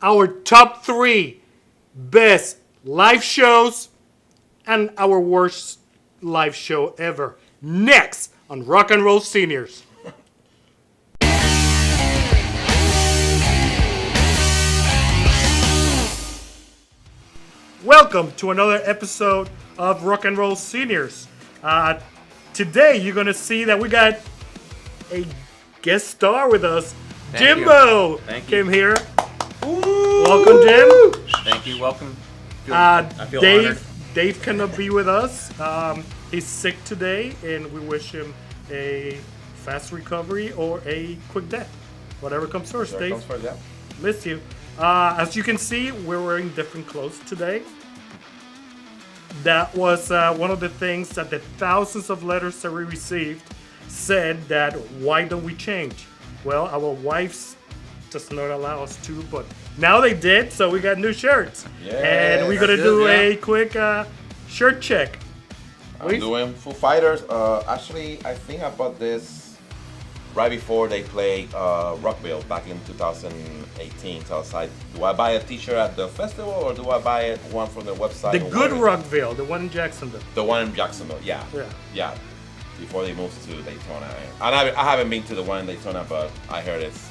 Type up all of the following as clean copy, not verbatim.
our top 3 best live shows and our worst live show ever. Next on Rock and Roll Seniors. Welcome to another episode of Rock and Roll Seniors. Today you're going to see that we got a guest star with us. Thank Jimbo you. Thank you. came here. Welcome, Jim. Thank you. Welcome. I feel honored. Dave cannot be with us. He's sick today, and we wish him a fast recovery or a quick death. Whatever comes first, Dave. Miss you. As you can see, we're wearing different clothes today. That was one of the things that the thousands of letters that we received said that why don't we change? Well, our wives does not allow us to, but now they did, so we got new shirts. Yeah, and we're gonna do a quick shirt check. I'm doing Foo Fighters. Actually, I think I bought this right before they played Rockville back in 2018. So I was like, do I buy a t-shirt at the festival or do I buy it one from the website? The good Rockville, the one in Jacksonville. The one in Jacksonville, yeah. Yeah. Before they moved to Daytona. And I haven't been to the one in Daytona, but I heard it's,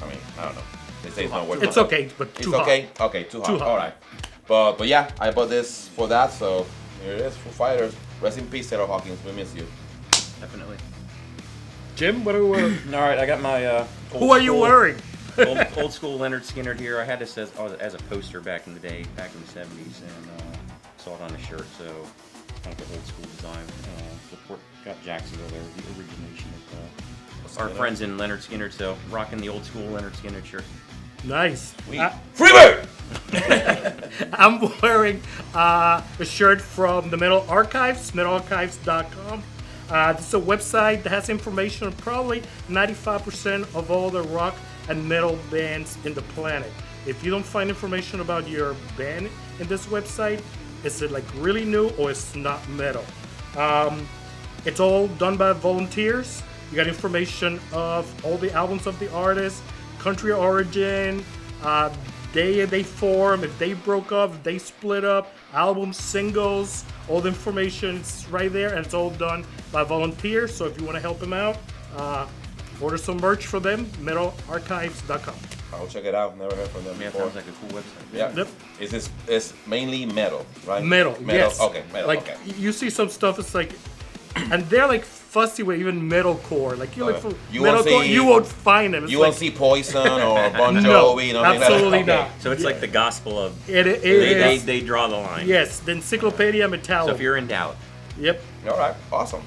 I don't know. They say it's not worth it. It's okay, but too hot. Okay? Okay, too hot. All right. But yeah, I bought this for that, so here it is, Foo Fighters. Rest in peace, Taylor Hawkins. We miss you. Definitely. Jim, what are we wearing? All right, I got my Who are you wearing? old school Leonard Skinner here. I had this as a poster back in the day, back in the 70s, and saw it on a shirt, so kind of an old school design. Support got Jacksonville there, the origination of our friends in Leonard Skinner, so rocking the old school Leonard Skinner shirt. Nice. Freebird! I'm wearing a shirt from the Metal Archives, metalarchives.com. This is a website that has information on probably 95% of all the rock and metal bands in the planet. If you don't find information about your band in this website, is it like really new or it's not metal? It's all done by volunteers. You got information of all the albums of the artist, country of origin, day they formed, if they broke up, if they split up, albums, singles, all the information is right there, and it's all done by volunteers. So if you want to help them out, order some merch for them, metalarchives.com. I'll check it out. Never heard from them before. Sounds like a cool website. Yeah. Yep. It's mainly metal, right? Metal, yes. Okay, metal, like, okay. you see some stuff, it's like, and they're like fussy with even metalcore. Like, you look for You won't metalcore, see- you won't find them. It's You like, won't see Poison or Bon No, Jovi. Nothing absolutely like that. not. So it's like the gospel of It they is. they draw the line. Yes, the Encyclopedia Metallica. So if you're in doubt, Yep. Okay. All right, awesome.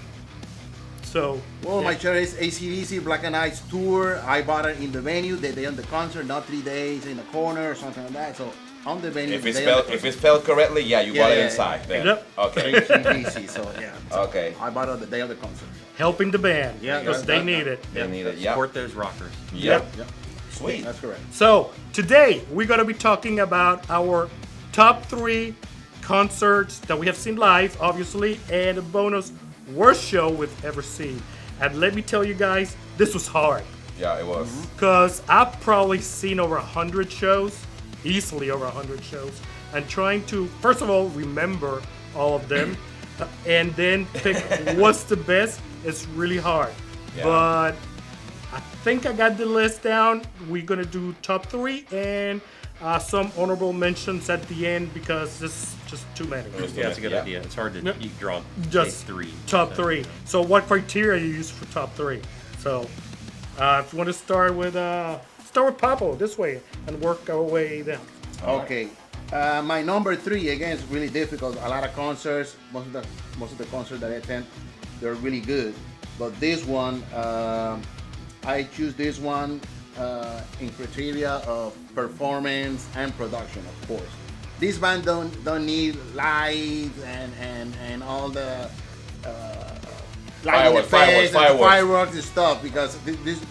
So, Well, my shirt is AC/DC Black and Ice tour. I bought it in the venue, the day on the concert, not 3 days in the corner or something like that. So on the venue. If it's the day of spelled the if it's spelled correctly, yeah, you bought it yeah, inside. yeah. Then. Yep. Okay. AC/DC, so yeah. So Okay. I bought it on the day of the concert. helping the band. Yeah, because they need it. They need it. Yeah. support those rockers. Yep. Yep, Sweet. that's correct. So, today we're going to be talking about our top 3 concerts that we have seen live, obviously, and a bonus worst show we've ever seen. And let me tell you guys, this was hard. Yeah, it was. Because I've probably seen over 100 shows, easily over 100 shows, and trying to, first of all, remember all of them, and then pick what's the best is really hard. Yeah. But I think I got the list down. We're going to do top 3 and some honorable mentions at the end because this is just too many. Yeah, that's a good idea. It's hard to Yep. you draw Just say 3. top 3. So what criteria you use for top 3? So if you want to start with Papo this way and work our way down. Okay. My number 3 again is really difficult. A lot of concerts, most of the concerts that I attend, they're really good. But this one, I choose this one in criteria of performance and production, of course. This band don't need lights and all the lighting effects and fireworks and stuff because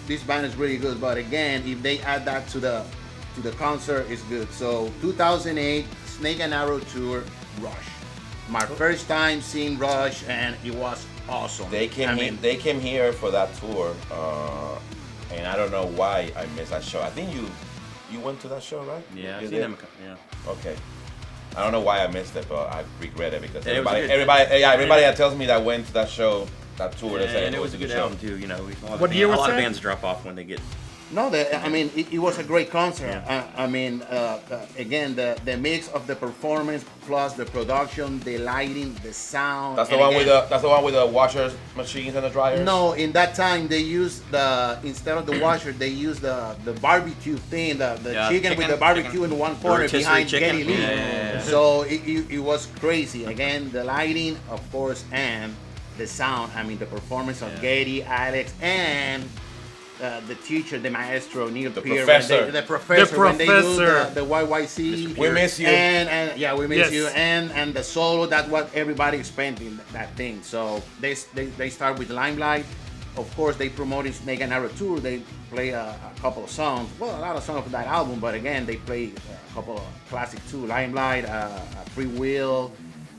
this band is really good. But again, if they add that to the concert, it's good. So 2008 Snake and Arrow tour, Rush. My first time seeing Rush, and it was awesome. They came here for that tour, and I don't know why I missed that show. I think you you went to that show, right? Yeah, You I've seen did? them. Yeah. Okay. I don't know why I missed it, but I regret it because It was a everybody good- that tells me that went to that show, that tour, they say And it was a good show. album too. You know, What year was a lot of that? bands drop off when they get. No, I mean, it was a great concert. Yeah. I mean, again, the mix of the performance plus the production, the lighting, the sound. That's the and one with again, the washers, machines, and the dryers. No, in that time they used instead of the washer, they used the barbecue thing, the Yeah, chicken with the barbecue in one corner rotisserie behind chicken. Geddy Lee. Yeah. So it was crazy. Again, the lighting, of course, and the sound. I mean, the performance of Yeah. Geddy, Alex, and the teacher, the maestro, Neil The Peart, professor. the professor, when they do professor. the YYC. We miss you. And yeah, we miss Yes. you. And the solo, that's what everybody expecting that thing. So they start with Limelight. Of course, they promoted Snake and Arrow Tour. They play a couple of songs. Well, a lot of songs of that album, but again, they play a couple of classic too. Limelight, Free Will,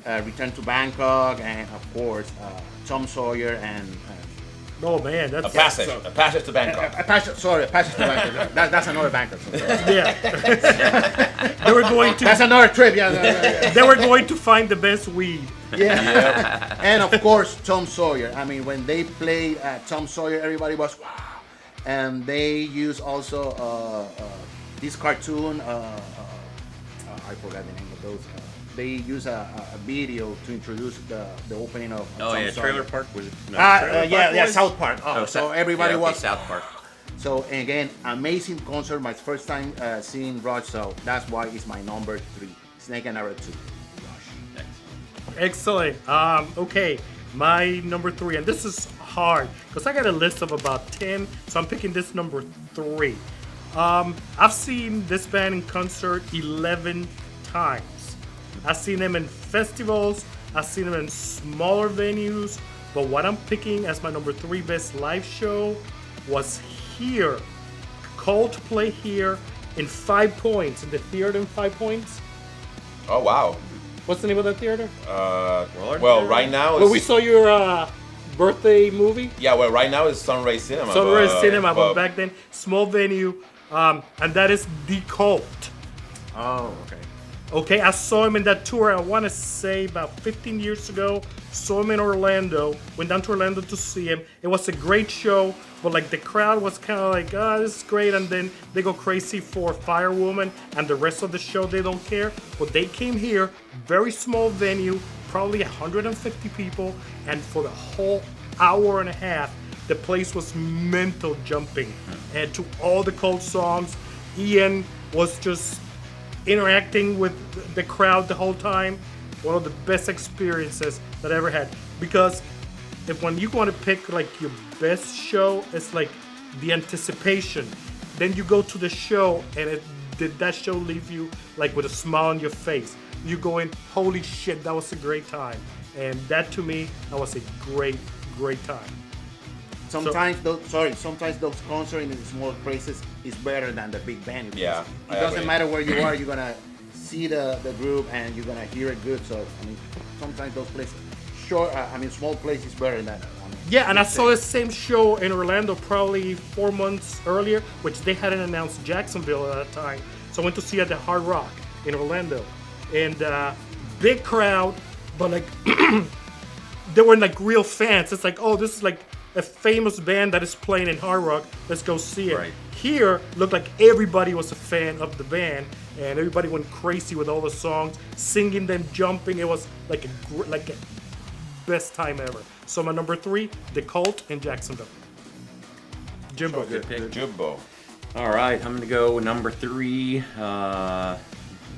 Return to Bangkok, and of course, Tom Sawyer and. Oh man, that's A passage to Bangkok. A passage to Bangkok. That's another Bangkok song. yeah. they were going to That's another trip. Yeah. they were going to find the best weed. Yeah. And of course, Tom Sawyer. I mean, when they played Tom Sawyer, everybody was wow. And they use also this cartoon. I forgot the name of those. They use a video to introduce the opening of. Oh Tom yeah, Sawyer. Trailer Park was it? No, Trailer Park Yeah, was? South Park. Oh, so everybody yeah, okay, was. South Park. So again, amazing concert. My first time seeing Rush, so that's why it's my number 3. Snake and Arrow 2. Rush. Excellent. Okay, my number 3, and this is hard because I got a list of about 10, so I'm picking this number 3. I've seen this band in concert 11 times. I've seen them in festivals, I've seen them in smaller venues, but what I'm picking as my number 3 best live show was here. Coldplay here in 5 Points, in the theater in 5 Points. Oh wow. What's the name of that theater? Well, right now Where we it's saw your birthday movie? yeah. Well, right now it's Sunray Cinema. Sunrise but- Cinema, but but back then, small venue, and that is The Cult. Oh, okay. Okay, I saw him in that tour, I want to say about 15 years ago. Saw him in Orlando, went down to Orlando to see him. It was a great show, but like the crowd was kind of like, oh, this is great. And then they go crazy for Firewoman, and the rest of the show, they don't care. But they came here, very small venue, probably 150 people, and for the whole hour and a half, the place was mental jumping. And to all the Cult songs, Ian was just interacting with the crowd the whole time. One of the best experiences that I ever had, because if when you want to pick like your best show, it's like the anticipation. Then you go to the show, and did that show leave you like with a smile on your face? You going, holy shit, that was a great time. And that to me, that was a great time. Sometimes those concerts in small places is better than the big band. Yeah, It I doesn't agree. matter where you are, you're gonna see the group and you're gonna hear it good. So I mean, sometimes those places, small places better than. Yeah, and I saw the same show in Orlando probably 4 months earlier, which they hadn't announced Jacksonville at that time. So I went to see at the Hard Rock in Orlando, and big crowd, but like they were like real fans. It's like, oh, this is like a famous band that is playing in Hard Rock. Let's go see it. Right. Here, looked like everybody was a fan of the band, and everybody went crazy with all the songs, singing them, jumping. It was like a best time ever. So my number 3, The Cult in Jacksonville. Jimbo. Good pick. Jumbo. All right, I'm gonna go with number 3.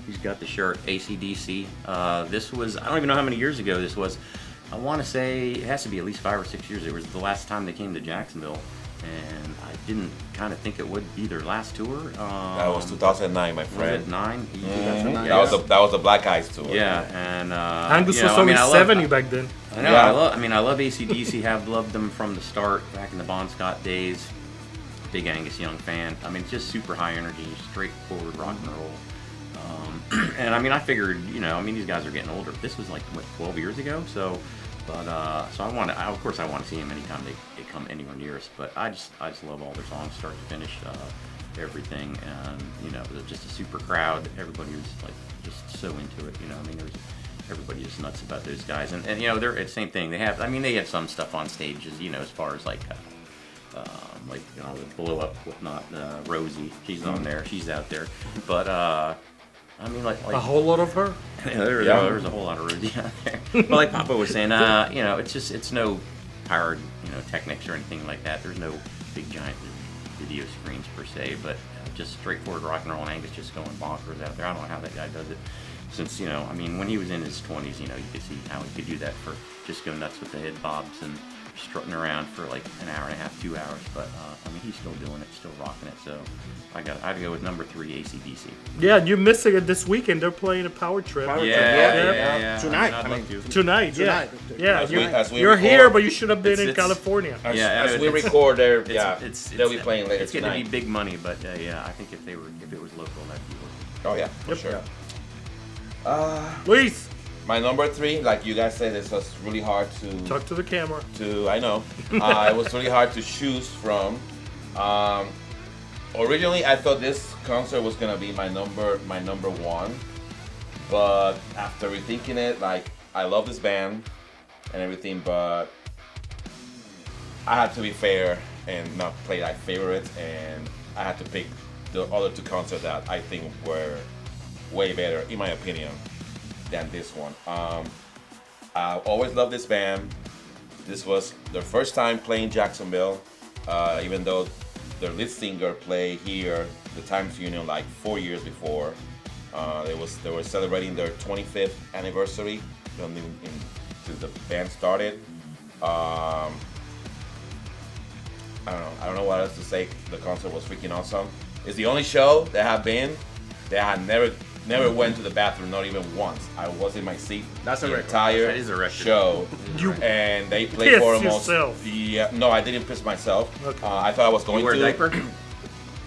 He's got the shirt, AC/DC. This was, I don't even know how many years ago this was. I want to say it has to be at least 5 or 6 years. It was the last time they came to Jacksonville, and I didn't kind of think it would be their last tour. That was 2009, my Was friend. it 9? Mhm. Yeah. That was the Black Eyes tour. Yeah, and Angus you know, was I only mean, I love- 70 back then. I know. Yeah. I love AC/DC. Have loved them from the start, back in the Bon Scott days. Big Angus Young fan. I mean, just super high energy, straightforward rock and roll. And I mean, I figured, you know, I mean, these guys are getting older. This was like what, 12 years ago, so. But so of course, I want to see them anytime they come anywhere near us. But I just love all their songs, start to finish. everything, and you know, it was just a super crowd. Everybody was like just so into it. You know, I mean, everybody is nuts about those guys, and you know, they're it's the same thing. They have some stuff on stages, you know, as far as like you know, the blow up whatnot. Rosie, she's on there, she's out there, but I mean, like A whole lot of her. there's a whole lot of Rosie out there. But like Papa was saying, you know, it's no powered, you know, Technics or anything like that. There's no big giant video screens per se, but just straightforward rock and roll. And Angus just going bonkers out there. I don't know how that guy does it. Since, you know, I mean, when he was in his 20s, you know, you could see how he could do that for just go nuts with the head bobs and strutting around for like an hour and a half, 2 hours. But I mean, he's still doing it, still rocking it. So I got to go with number 3, AC/DC. Yeah, you're missing it this weekend. Th're playing a Power Trip. Yeah. Tonight, I'd I love mean, to. Tonight, Tonight. yeah. As we You're record- here, but you should have been in It's- California. As we record there, It's they'll be playing later It's going to tonight. be big money, but yeah, I think if it was local, that'd be worth Oh yeah, for Yep. sure. Luis, My number 3, like you guys said, it was really hard talk to the camera. I know. It was really hard to choose from. Originally, I thought this concert was gonna be my number 1, but after rethinking it, like I love this band and everything, but I had to be fair and not play like favorites, and I had to pick the other 2 concerts that I think were way better, in my opinion, than this one. I always loved this band. This was their first time playing Jacksonville, even though their lead singer played here, the Times Union, like 4 years before. They were celebrating their 25th anniversary since the band started. I don't know what else to say. The concert was freaking awesome. It's the only show that I had never went to the bathroom, not even once. I was in my seat That's a the record. entire That is a record. show. You And they played pissed for almost. yourself. Yeah, no, I didn't piss myself. Okay. I thought I was going You wear to. a diaper?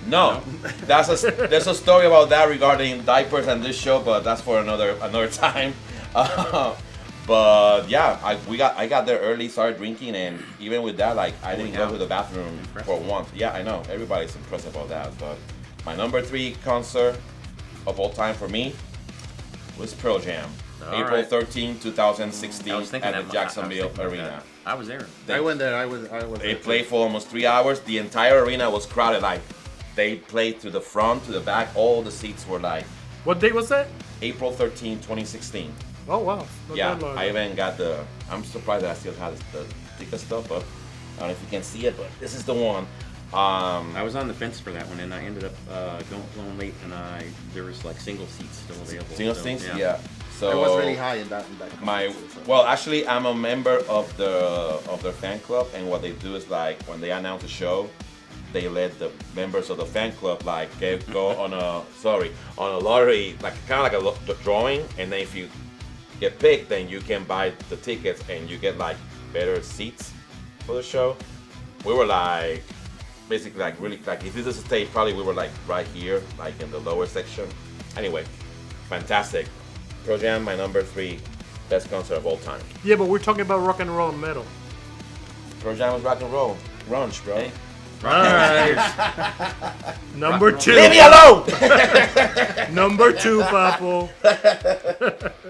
No, there's a story about that regarding diapers and this show, but that's for another time. But yeah, I got there early, started drinking, and even with that, like I didn't go to the bathroom for once. Yeah, I know everybody's impressed about that, but my number 3 concert of all time for me was Pearl Jam, All April right. 13, 2016, I was thinking at the that- Jacksonville I was thinking Arena. that. I was there. They- I went there. I was. They played for almost 3 hours. The entire arena was crowded. Like they played to the front, to the back. All the seats were like What date was that? April 13, 2016. Oh, wow. Not Yeah, that long I ago. even got I'm surprised that I still have the ticket stuff up. I don't know if you can see it, but this is the one. I was on the fence for that one, and I ended up going late, and there was like single seats still available. Single so, things, yeah. So I was really high in that. Well, actually, I'm a member of their fan club, and what they do is like when they announce a show, they let the members of the fan club like go on a lottery, like kind of like a drawing, and then if you get picked, then you can buy the tickets and you get like better seats for the show. We were like basically like really like if this is a stage, probably we were like right here, like in the lower section. Anyway, fantastic. Pearl Jam, my number 3 best concert of all time. Yeah, but we're talking about rock and roll and metal. Pearl Jam was rock and roll, grunge, bro. Hey. All right. Number 2. Leave me alone. Number 2, Papo.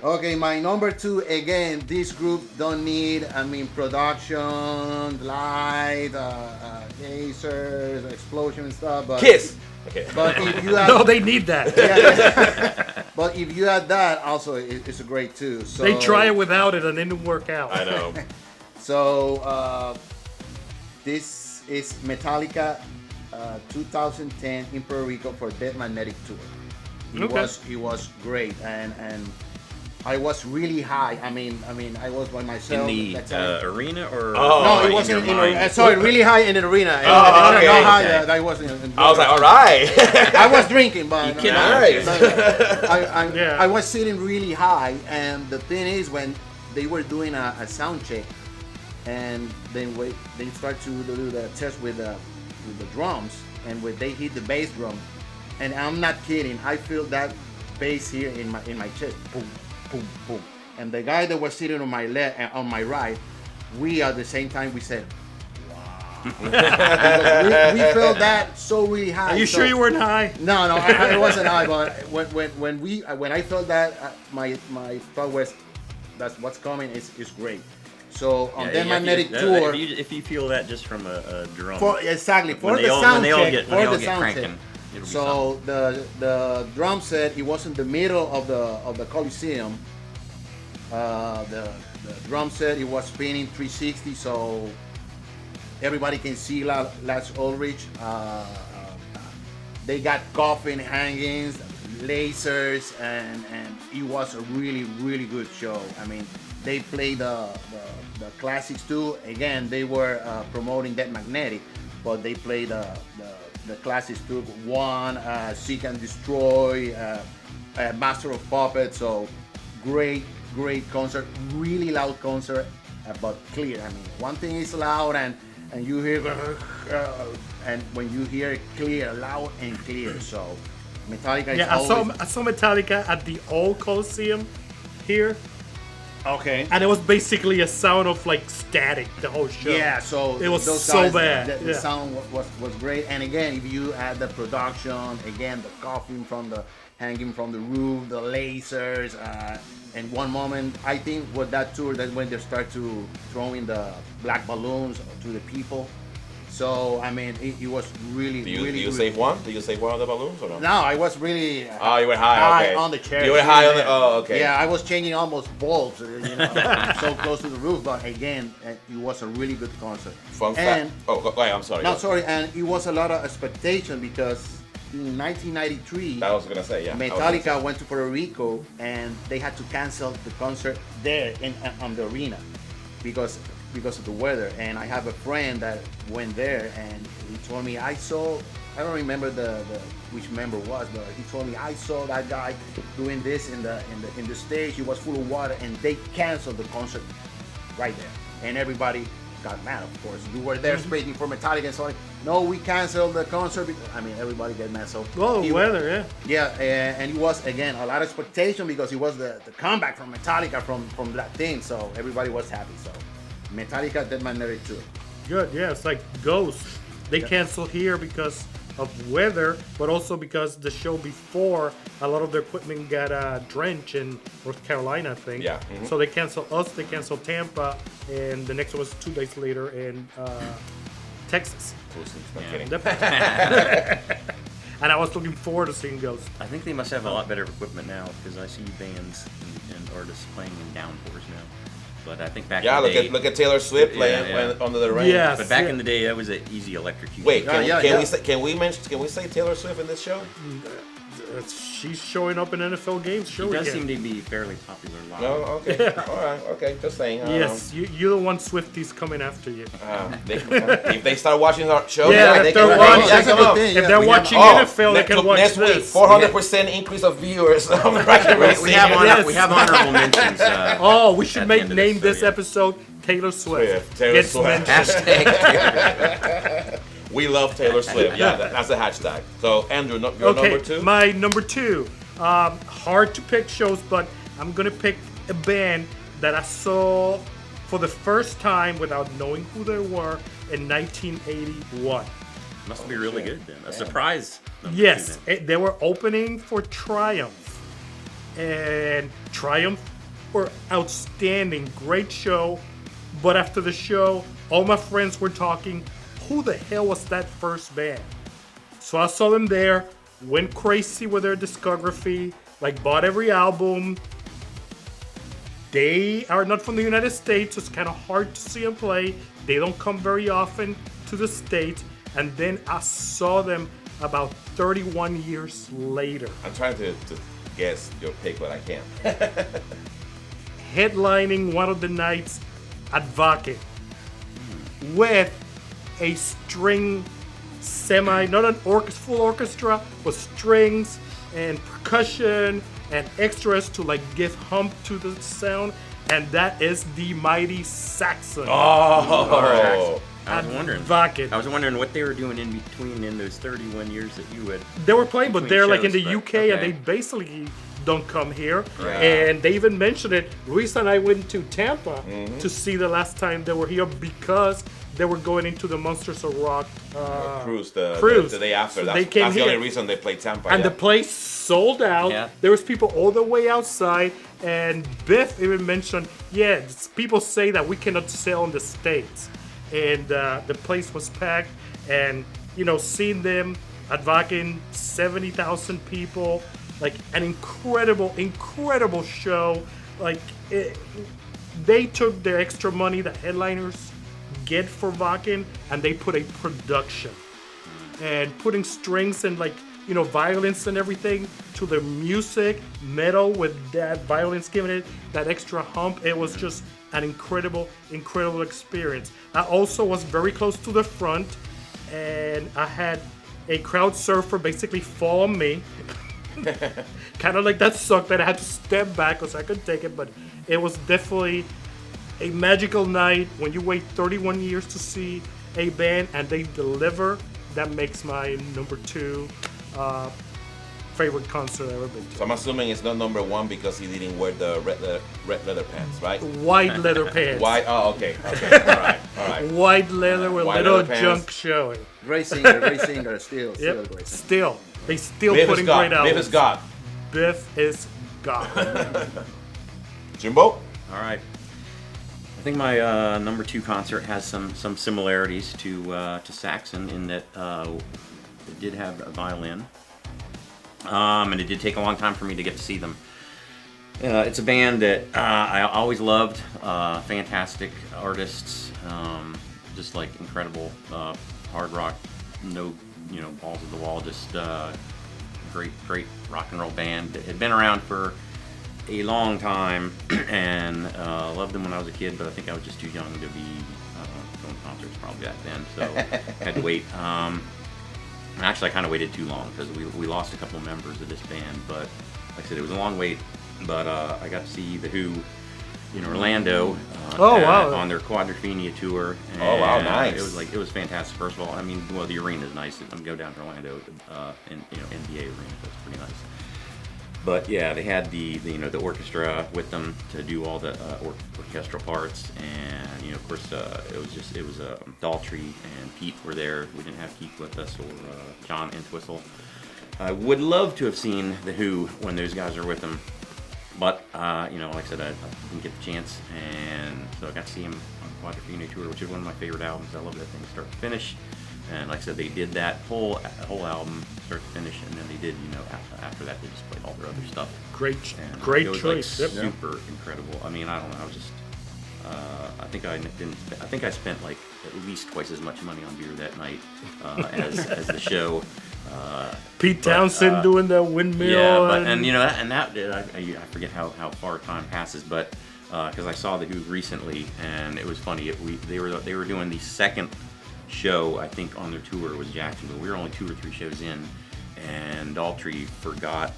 Okay, my number 2 again. This group don't need, production, light, lasers, explosion and stuff. But Kiss. Okay. But if you add, No, they need that. yeah. But if you add that, also it's a great too. So They try it without it and it didn't work out. I know. So this is Metallica 2010 in Puerto Rico for Dead Magnetic Tour. It was great, and I was really high. I was by In myself. the that time. arena or No, it in wasn't your in mind? sorry, really high in the arena. Oh, No, okay, not high. okay. I wasn't. I was like, all right. I was drinking, but You cannot. Nice. Yeah. I was sitting really high, and the thing is, when they were doing a sound check, and then they start to do the test with the drums, and when they hit the bass drum, and I'm not kidding, I feel that bass here in my chest, boom, boom, boom, and the guy that was sitting on my left and on my right, we at the same time we said, wow, Because we felt that so really high. Are you sure you weren't high? No, I wasn't high, but when I felt that, my thought was, that's what's coming is great. So on that magnetic tour, if you feel that just from a drum, exactly for when the sound check, when they all get cranking. So the drum set, it was in the middle of the Coliseum. The drum set, it was spinning 360, so everybody can see Lars Ulrich. They got coffin hangings, lasers, and it was a really good show. I mean, they played the classics too. Again, they were promoting that magnetic, but they played the classics too. One, Seek and Destroy, Master of Puppets. So great concert, really loud concert, but clear. I mean, one thing is loud and you hear, and when you hear it clear, loud and clear. So Metallica. Yeah, I saw Metallica at the old Coliseum here. Okay. And it was basically a sound of like static the whole show. Yeah, so it was those so guys, bad. The sound was great. And again, if you add the production, again, the coffin hanging from the roof, the lasers, and one moment, I think with that tour, that's when they start to throwing the black balloons to the people. So I mean, it was really, Do you good. save one? Did you save one of the balloons or no? No, I was really Oh, you were high. Okay. on the chair. You were high on the. Oh, okay. Yeah, I was changing almost bulbs, so close to the roof. But again, it was a really good concert. Fun fact. Oh, go ahead. I'm sorry. No, sorry, and it was a lot of expectation because in 1993, I was gonna say, yeah. Metallica went to Puerto Rico and they had to cancel the concert there on the arena because of the weather. And I have a friend that went there and he told me, I don't remember which member was, but he told me I saw that guy doing this in the stage. He was full of water and they canceled the concert right there. And everybody got mad, of course. We were there waiting for Metallica and so like, no, we canceled the concert because, I mean, everybody got mad. So weather, yeah. Yeah, and it was, again, a lot of expectation because it was the comeback from Metallica from that thing. So everybody was happy. So Metallica did magnetic too. Good, yeah. It's like Ghost. They canceled here because of weather, but also because the show before, a lot of their equipment got drenched in North Carolina, I think. Yeah. So they canceled us, they canceled Tampa, and the next one was 2 days later in Texas. I'm kidding. And I was looking forward to seeing Ghost. I think they must have a lot better equipment now because I see bands and artists playing in downpours now. But I think back in the day, look at Taylor Swift playing when under the rain. Yes. but back in the day, that was an easy electrocution. Wait, Yeah, can we say Taylor Swift in this show? She's showing up in NFL games. She Sure, does we seem can. to be fairly popular live. No, okay, all right, okay, just saying. Yes, you're the one Swifties coming after you. If they start watching our show, Yeah, they if they're can watching- check them out. If they're watching Oh, NFL, they can watch next week, this. 400% increase of viewers. We have Yes. we have honorable mentions. Oh, we should At the end of name this, this so, yeah. episode Taylor Swift. Taylor Gets Swift. mentioned. Hashtag. We love Taylor Swift. Yeah, that's a hashtag. So Andrew, your Okay, number two. my number two. Hard to pick shows, but I'm gonna pick a band that I saw for the first time without knowing who they were in 1981. Must be really good then. A surprise. number Yes, two then. they were opening for Triumph, and Triumph were outstanding, great show. But after the show, all my friends were talking, who the hell was that first band? So I saw them there, went crazy with their discography, like bought every album. They are not from the United States, so it's kind of hard to see them play. They don't come very often to the States. And then I saw them about 31 years later, I'm trying to guess your pick, but I can't. headlining one of the nights at Vaque with a string not an full orchestra, but strings and percussion and extras to like give hump to the sound, and that is the Mighty Saxon. Oh, I was wondering. Vaque. I was wondering what they were doing in between in those 31 years that you had. They were playing, but between they're like in shows, the but- UK, and okay. they basically don't come here. Right. And they even mentioned it. Luis and I went to Tampa to see the last time they were here because they were going into the Monsters of Rock Cruise cruise. the day after. So That's, they came that's the only here. reason they played Tampa. And yeah. the place sold out. Yeah. There was people all the way outside, and Biff even mentioned, yeah, people say that we cannot sell in the States. And the place was packed, and, you know, seeing them at Vakin, 70,000 people, like an incredible show. Like, they took the extra money that headliners get for Vakin, and they put a production. And putting strings and, like, you know, violence and everything to the music, metal with that violence giving it that extra hump. It was just an incredible experience. I also was very close to the front, and I had a crowd surfer basically fall on me. Kind of like that sucked that I had to step back because I couldn't take it, but it was definitely a magical night. When you wait 31 years to see a band and they deliver, that makes my number 2 favorite concert I've ever been to. So I'm assuming it's not number 1 because he didn't wear the red leather pants, right? White leather pants. White. Oh, okay. All right. White leather with White little leather pants. junk showing. Great singer, still Yep. great singer. Still. They still Biff putting is God. great albums. Biff is God. Biff is God. Jimbo. All right. I think my number 2 concert has some similarities to Saxon in that it did have a violin, and it did take a long time for me to get to see them. It's a band that I always loved. Fantastic artists, just like incredible hard rock, no balls to the wall, just great rock and roll band that had been around for a long time, and loved them when I was a kid, but I think I was just too young to be going to concerts probably back then, so had to wait. Actually, I kind of waited too long because we lost a couple of members of this band, but like I said, it was a long wait. But I got to see The Who in Orlando on their Quadrophenia tour. And Oh, wow, nice. It was fantastic. First of all, I mean, well, the arena's nice. I'm go down to Orlando, NBA arena, that's pretty nice. But yeah, they had the orchestra with them to do all the orchestral parts, and of course it was Daltrey and Pete were there. We didn't have Keith with us or John Entwistle. I would love to have seen The Who when those guys are with them, but like I said, I didn't get the chance, and so I got to see him on Quadrophenia Tour, which is one of my favorite albums. I love that thing start to finish. And like I said, they did that whole album start to finish, and then they did, after that they just played all their other stuff. Great It was choice. like super incredible. I mean, I don't know. I was just, I think I spent like at least twice as much money on beer that night as the show. Pete Townsend doing the windmill. Yeah, but I forget how far time passes, but because I saw The Who recently, and it was funny. They were doing the second show, I think, on their tour was Jacksonville. We were only 2 or 3 shows in, and Daltrey forgot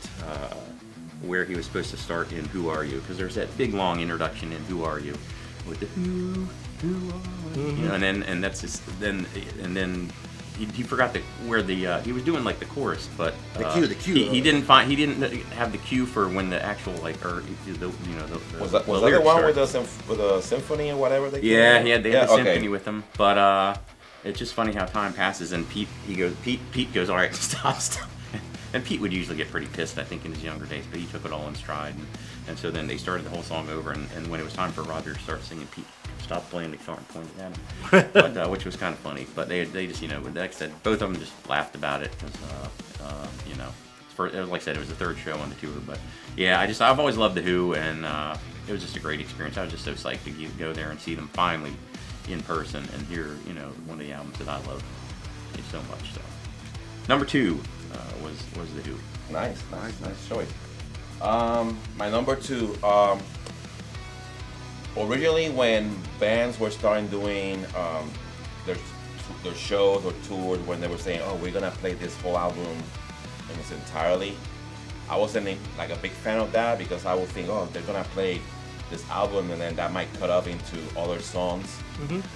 where he was supposed to start in Who Are You, because there's that big long introduction in Who Are You with the Who Are You, and that's just then he forgot where he was doing like the chorus, but the cue. He didn't have the cue for when the actual was that the one with the symphony or whatever they they had the okay. symphony with them, but it's just funny how time passes, and Pete goes, all right, stop. And Pete would usually get pretty pissed, I think, in his younger days, but he took it all in stride, and so then they started the whole song over, and when it was time for Roger to start singing, Pete stopped playing the guitar and pointed at him, but which was kind of funny. But they just, like I said, both of them just laughed about it because like I said, it was the 3rd show on the tour. But yeah, I've always loved The Who, and it was just a great experience. I was just so psyched to go there and see them finally in person and hear one of the albums that I love so much. So number 2 was The Who. Nice choice. My number 2. Originally, when bands were starting doing their shows or tours, when they were saying, "Oh, we're gonna play this whole album in its entirely," I wasn't like a big fan of that because I would think, "Oh, they're gonna play this album, and then that might cut up into other songs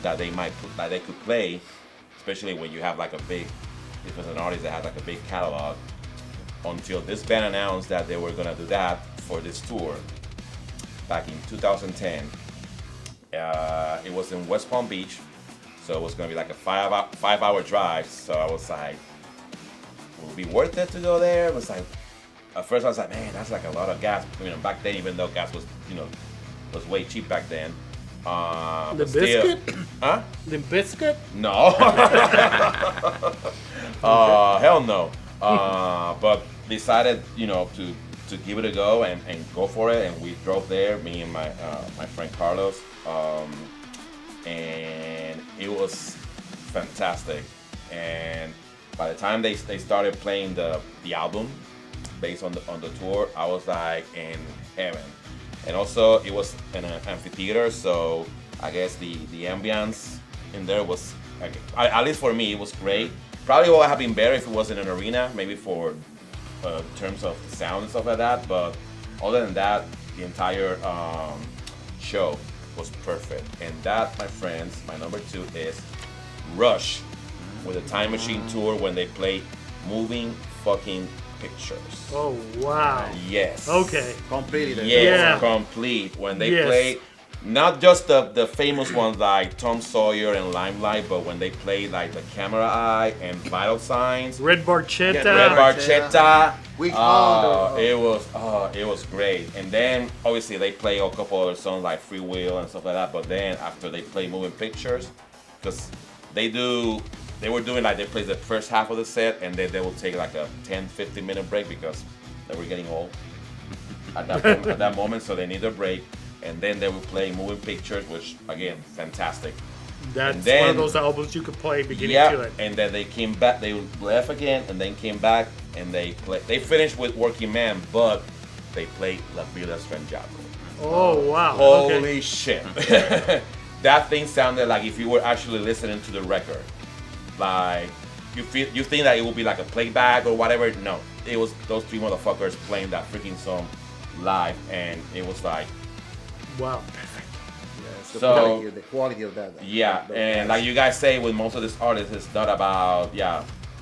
that they could play," especially when you have like if it was an artist that had like a big catalog. Until this band announced that they were gonna do that for this tour back in 2010. It was in West Palm Beach, So it was gonna be like a 5 hour drive. So I was like, will it be worth it to go there? It was like, at first I was like, man, that's like a lot of gas. Back then, even though gas was, was way cheap back then. The biscuit? Huh? The biscuit? No. Hell no. But decided, to give it a go and go for it. And we drove there, me and my friend Carlos. And it was fantastic. And by the time they started playing the album based on the tour, I was like in heaven. And also it was in an amphitheater, so I guess the ambience in there was, at least for me, it was great. Probably would have been better if it was in an arena, maybe for terms of the sound and stuff like that. But other than that, the entire show was perfect. And that, my friends, my number 2 is Rush with the Time Machine Tour when they play Moving Fucking Pictures. Oh, wow. Yes. Okay. Completed. Yes, Yeah. complete. When they Yes. play, not just the famous ones like Tom Sawyer and Limelight, but when they play like the Camera Eye and Vital Signs, Red Barchetta. Red Barchetta. Which one? It was great. And then obviously they play a couple other songs like Free Will and stuff like that. But then after they play Moving Pictures, because they were doing like they play the first half of the set and then they will take like a 10-15 minute break because they were getting old at that moment, so they need a break. And then they will play Moving Pictures, which again, fantastic. That's And then- one of those albums you could play beginning Yeah, to it. and then they came back. They left again, and then came back, and they finished with Working Man, but they played La Vida Strangiato. Oh, wow. Holy Okay. shit! That thing sounded like if you were actually listening to the record. Like you think that it would be like a playback or whatever. No, it was those 3 motherfuckers playing that freaking song live, and it was like. Wow. Yes, So- the quality of that. Yeah, those and guys. like you guys say, with most of these artists, it's not about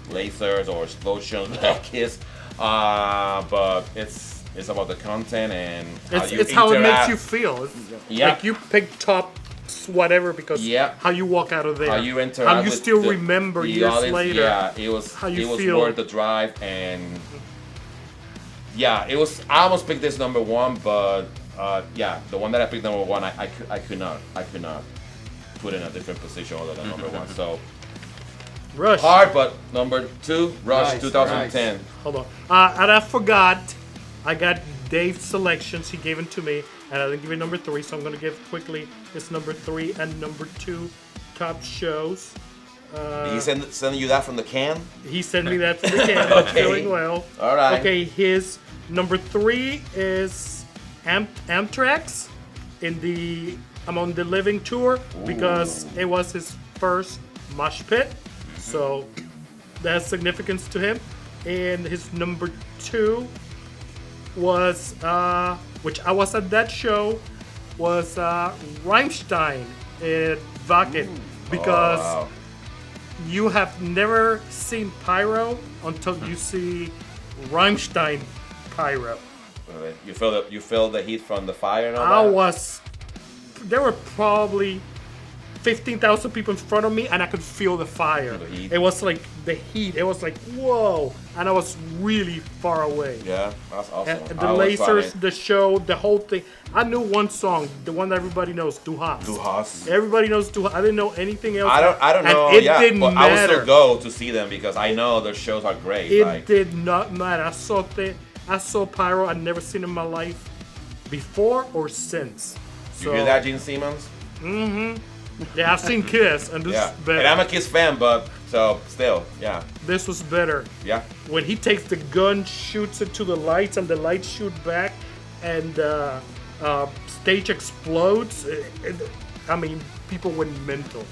lasers or explosions like Kiss, but it's about the content and It's how it makes you feel. It's Yeah. Like you pick top whatever because Yeah. how you walk out of there. How you interact How you with still the remember years audience. later. Yeah, it was how you it was feel. worth the drive, and yeah, it was. I almost picked this number 1, but the one that I picked number 1, I could not put in a different position other than number 1. So Rush. hard, but number 2, Rush, Nice, 2010. Hold on. And I forgot. I got Dave's selections. He gave them to me, and I didn't give you number 3, so I'm going to give quickly his number 3 and number 2 top shows. Did he send you that from the can? He sent me that from the can. I'm Okay. feeling well. All right. Okay, his number 3 is Amtrax I'm on the Living Tour because it was his first mosh pit. So that has significance to him. And his number 2 was, which I was at that show, was Rammstein in Wacken. Because Oh, wow. you have never seen pyro until you see Rammstein pyro. You feel the heat from the fire and all that? There were probably 15,000 people in front of me and I could feel the fire. The heat. It was like the heat. It was like, whoa. And I was really far away. Yeah, that's awesome. And the I always find lasers, it- the show, the whole thing. I knew one song, the one that everybody knows, Du Hast. Du Hast. Everybody knows Du Hast. I didn't know anything else. I don't and know. It Yeah, didn't but matter. I would still go to see them because I know their shows are great. It like, did not matter. I saw pyro. I'd never seen in my life before or since. you hear that, Gene Simmons? Yeah, I've seen Kiss, and this Yeah. is better. And I'm a Kiss fan, but so still, yeah, This was better. yeah. When he takes the gun, shoots it to the lights, and the lights shoot back, and stage explodes. I mean, people went mental.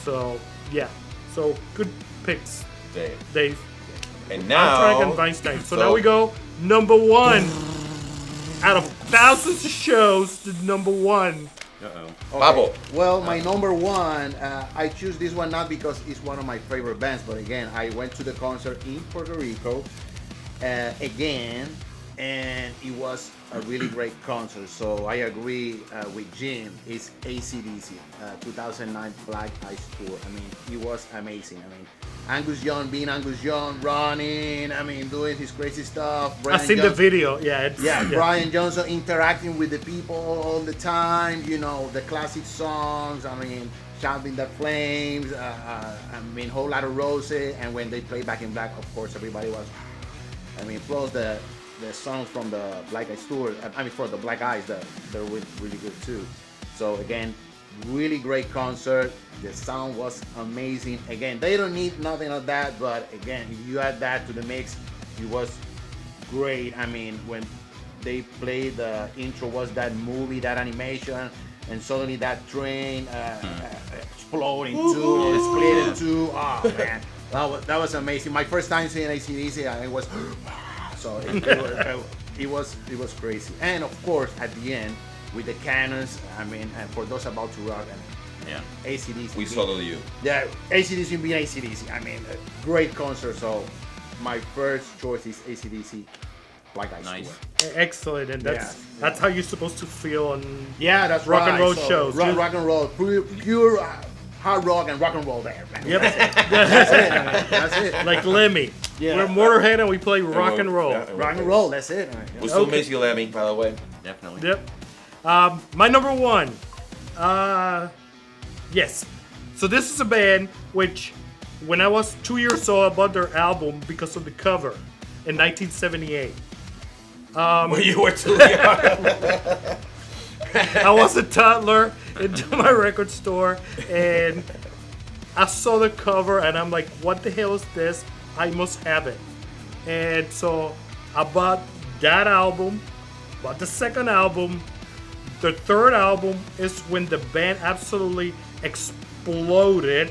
So yeah, so good picks, Dave. Dave. And Amtrak now, and Weinstein. So now we go number 1. Out of thousands of shows, the number 1. Pablo. Well, my number 1, I choose this one not because it's one of my favorite bands, but again, I went to the concert in Puerto Rico again, and it was a really great concert. So I agree with Jim. It's AC/DC, 2009 Black Ice Tour. I mean, it was amazing. I mean, Angus Young being Angus Young, running. I mean, doing his crazy stuff. I've seen the video. Yeah, Brian Johnson interacting with the people all the time. You know, the classic songs. I mean, Shouting the Flames. I mean, Whole Lot of Roses. And when they played Back in Black, of course, everybody was. I mean, plus the songs from the Black Eyes Tour. I mean, for the Black Eyes, they're really good too. So again, really great concert. The sound was amazing. Again, they don't need nothing of that, but again, if you add that to the mix, it was great. I mean, when they played the intro, was that movie, that animation, and suddenly that train exploding two, split in two. Oh man, that was amazing. My first time seeing AC/DC, it was so it was crazy. And of course, at the end with the cannons, I mean, and for those about to rock, and AC/DC. We salute you. Yeah, AC/DC being AC/DC. I mean, a great concert. So my first choice is AC/DC. Black Ice Nice. Tour. Excellent, and that's how you're supposed to feel on that's rock right. and roll So, shows. Rock and roll, pure hard rock and rock and roll there. Man. Yep. That's it. Like Lemmy. Yeah. We're Motorhead and we play rock and roll. Yeah. Rock and roll. That's it. We still Okay. miss you, Lemmy, by the way. Definitely. Yep. My number one. Yes. So this is a band which, when I was 2 years old, I bought their album because of the cover in 1978. When you were too young. I was a toddler into my record store and I saw the cover and I'm like, what the hell is this? I must have it. And so I bought that album, bought the second album. The third album is when the band absolutely exploded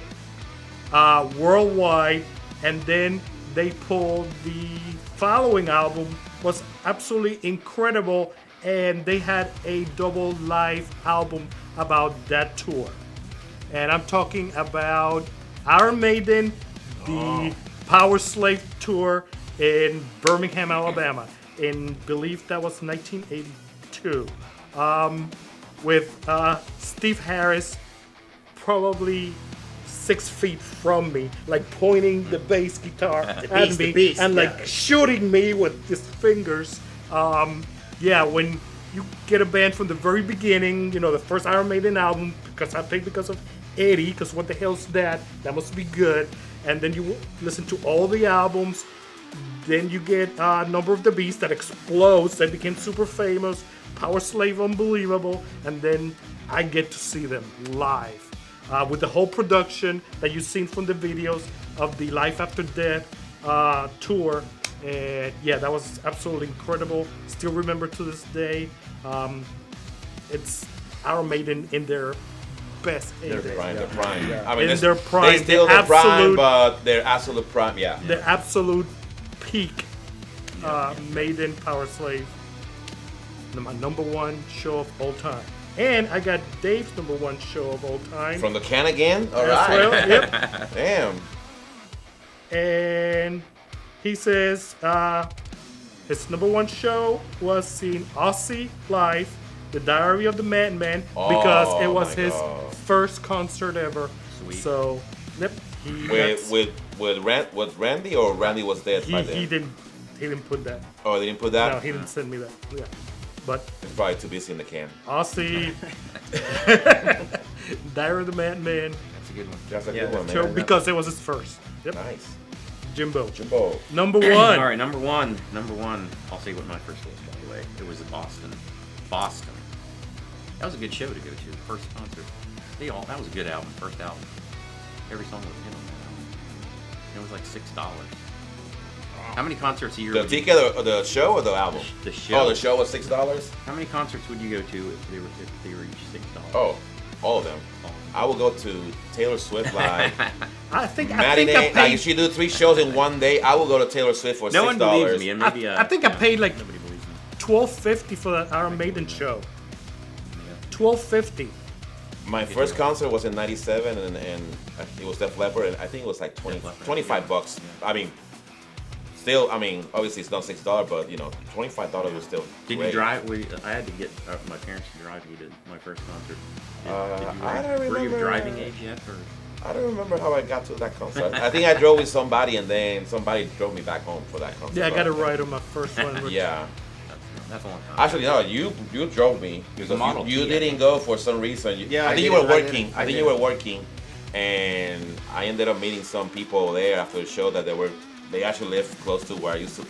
worldwide, and then they pulled the following album, was absolutely incredible, and they had a double live album about that tour. And I'm talking about Iron Maiden, the Power Slave tour in Birmingham, Alabama, in believe that was 1982, with Steve Harris probably 6 feet from me, like pointing the bass guitar at me and like shooting me with his fingers. When you get a band from the very beginning, you know, the first Iron Maiden album, because I think because of Eddie, because what the hell's that? That must be good. And then you listen to all the albums. Then you get Number of the Beast that explodes, that became super famous. Power Slave, unbelievable. And then I get to see them live. With the whole production that you've seen from the videos of the Life After Death tour. And yeah, that was absolutely incredible. Still remember to this day. It's Iron Maiden in their best age. Their prime. Yeah. I mean, In their prime, they still the their prime, absolute- but their absolute prime, yeah. The absolute peak Maiden Power Slave. My number one show of all time. And I got Dave's number one show of all time. From the can again? All as right. well. Yep. Damn. And he says his number one show was seeing Ozzy live, The Diary of the Madman, because it was my his God. first concert ever. Sweet. So, yep. With Randy, or Randy was dead by then? He didn't put that. Oh, they didn't put that? No, he didn't send me that. Yeah. But It's probably too busy in the can. Ozzy, Diary of the Madman, That's a good one. That's a Yeah, good one, that's show man. because it was his first. Yep. Nice. Jimbo. Jimbo. Number All one. right, number one. I'll say what my first was, by the way. It was Boston. That was a good show to go to. First concert. That was a good album. First album. Every song was a hit on that album. It was like $6. How many concerts a year? The would you- ticket, or the show, or the album? The show. Oh, the show was $6? How many concerts would you go to if they were each $6? Oh, all of them. I will go to Taylor Swift live. I think I Matinee. Like, paid. if she do 3 shows in one day, I will go to Taylor Swift for No $6. one believes me, and I, maybe I think I paid like nobody believes me. $12.50 for that Iron Maiden show. $12.50. My first concert was in '97, and it was Def Leppard, and I think it was like Def Leppard, 25 yeah. bucks. I mean, Still, I mean, obviously it's not $6, but $25 was still. Did great. you drive? I had to get my parents to drive me to my first concert. Did you I don't were you remember. of driving age yet? Or? I don't remember how I got to that concert. I think I drove with somebody, and then somebody drove me back home for that concert. Yeah, I got to a ride on my first one. Yeah. That's a long time. Actually, no, you drove me because Model you T, didn't go for some reason. Yeah, I think I you were did, I working. did, I I think did. you were working, and I ended up meeting some people there after the show that they actually lived close to where I used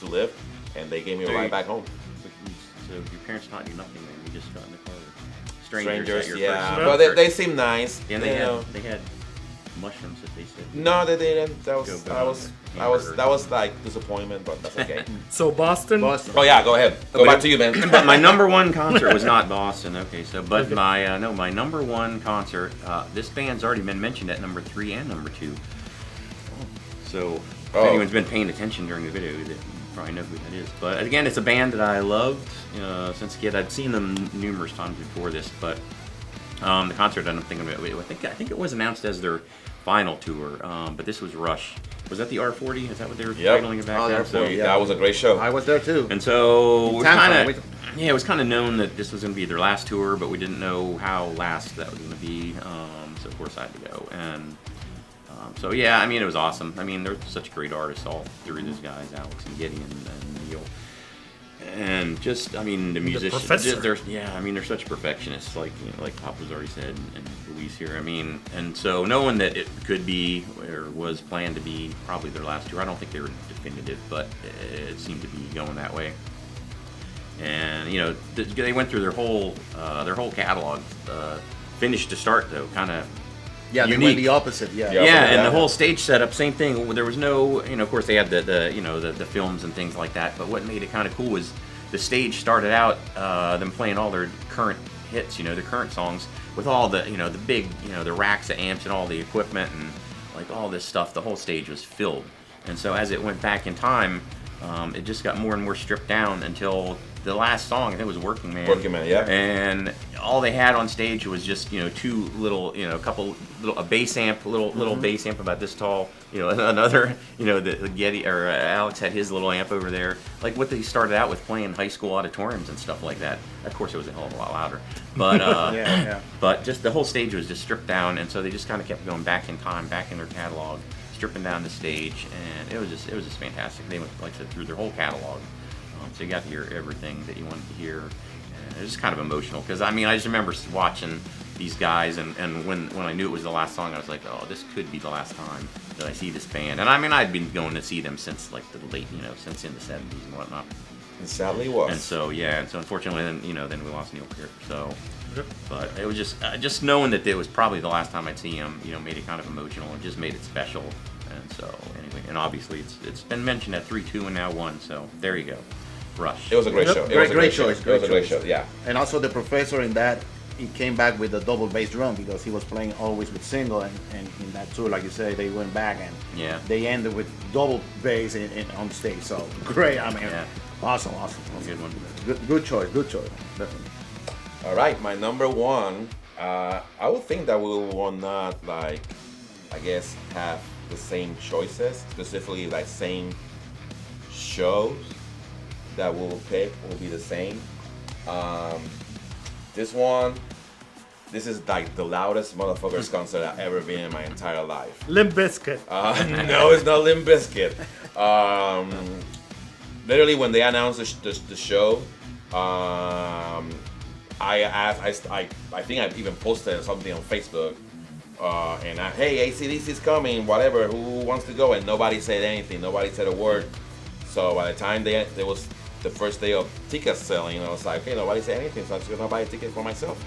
to live, and they gave me a ride back home. So your parents taught you nothing, man. You just got in the car with strangers. At your Yeah, first but concert. they seem nice. And you know. they had mushrooms that they said. No, they didn't. That Go was like disappointment, but that's okay. So Boston. Boston. Oh yeah, go ahead. Go back to you, man. But my number one concert was not Boston. Okay, so but my number one concert. This band's already been mentioned at number 3 and number 2. So if anyone's been paying attention during the video, they probably know who that is. But again, it's a band that I loved since a kid. I'd seen them numerous times before this, but the concert I'm thinking about. I think it was announced as their final tour, but this was Rush. Was that the R40? Is that what they were titling it back then? So, that was a great show. I was there too. And so we're Tampa, it was kind of known that this was going to be their last tour, but we didn't know how last that was going to be. So of course I had to go, and so yeah, I mean it was awesome. I mean they're such great artists, all three of those guys, Alex and Gideon and Neil, and just I mean the musicians. They're such perfectionists, like like Pop was already said, and Luis here. I mean, and so knowing that it could be or was planned to be probably their last tour, I don't think they were definitive, but it seemed to be going that way. And they went through their whole catalog, finish to start though, kind of. Yeah, they went the opposite. Yeah. And the whole stage setup, same thing. There was no, of course they had the films and things like that. But what made it kind of cool was the stage started out them playing all their current hits, their current songs with all the, the big, the racks of amps and all the equipment and like all this stuff. The whole stage was filled. And so as it went back in time, it just got more and more stripped down until the last song, I think it was Working Man. Working Man, yeah. And all they had on stage was just, two little, a bass amp, little bass amp about this tall, another, the Getty, or Alex had his little amp over there. Like what they started out with playing high school auditoriums and stuff like that. Of course, it was a hell of a lot louder. But, but just the whole stage was just stripped down. And so they just kind of kept going back in time, back in their catalog, stripping down the stage. And it was just fantastic. They went, like I said, through their whole catalog. So you got to hear everything that you wanted to hear. And it was just kind of emotional because I just remember watching these guys, and when I knew it was the last song, I was like, oh, this could be the last time that I see this band. And I'd been going to see them since like the late, since in the 70s and whatnot. It sadly was. And so unfortunately, then we lost Neil Peart. So, but it was just knowing that it was probably the last time I'd see him, made it kind of emotional and just made it special. And so anyway, and obviously it's been mentioned at 3, 2, and now 1. So there you go. Rush. It was a great show. It was a great choice. It was a great show. Yeah. And also the professor in that, he came back with a double bass drum because he was playing always with single, and in that tour, like you say, they went back and they ended with double bass on stage. So great. Awesome. Good one. Good choice. Definitely. All right, my number 1. I would think that we will not have the same choices, specifically like same shows that we'll pick will be the same. This is like the loudest motherfuckers concert I've ever been in my entire life. Limp Bizkit. No, it's not Limp Bizkit. Literally, when they announced the show, I think I even posted something on Facebook, and hey, AC/DC is coming, whatever, who wants to go? And nobody said anything, nobody said a word. So by the time there was the first day of ticket selling, I was like, okay, nobody said anything, so I'm just gonna buy a ticket for myself.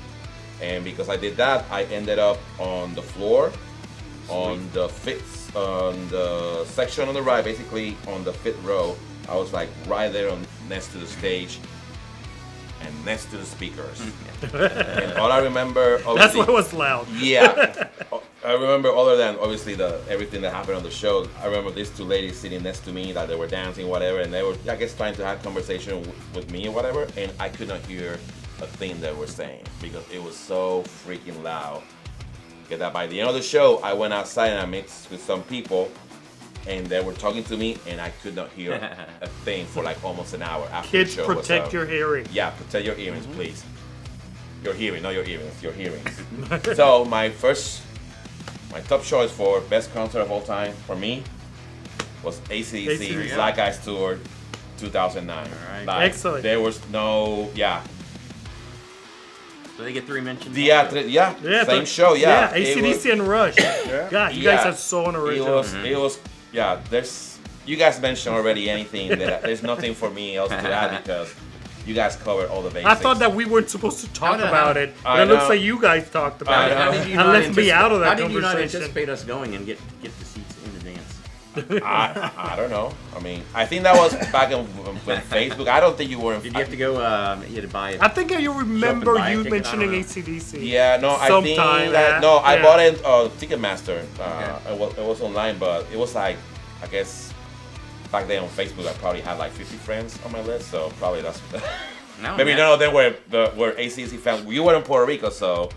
And because I did that, I ended up on the floor, on the section on the right, basically on the 5th row. I was like right there next to the stage and next to the speakers. And all I remember, that's why it was loud. Yeah, I remember other than obviously everything that happened on the show. I remember these 2 ladies sitting next to me, that they were dancing, whatever, and they were, I guess, trying to have conversation with me or whatever, and I could not hear a thing they were saying because it was so freaking loud. Get that by the end of the show, I went outside and I mixed with some people, and they were talking to me, and I could not hear a thing for like almost an hour after Kids, the show was protect up. your hearing. Yeah, protect your earrings, please. Your hearing, not your earrings, your hearings. So my top choice for best concert of all time for me was AC/DC AC/DC. Black Eyes Tour 2009. All right. Like, Excellent. There was no, So they get 3 mentions. yeah, same show, yeah. It AC/DC and Rush. God, you guys are so It unoriginal. was, there's, you guys mentioned already anything that, there's nothing for me else to add because you guys covered all the basics. I thought that we weren't supposed to talk How did- about it, I but it looks know. like you guys talked about it. How did you And not left me out of that How did you not conversation. anticipate us going and get the seats in advance? I don't know. I mean, I think that was back when Facebook. I don't think you were in. Did you have to go? You had to buy it. I think you remember buy a you ticket, I mentioning don't know. AC/DC. Yeah, no, I think Sometime, that, no, I yeah. bought it Ticketmaster. Okay. It was online, but it was like, I guess, back then on Facebook, I probably had like 50 friends on my list, so probably that's. No, Maybe man. none of them were AC/DC fans. You were in Puerto Rico, so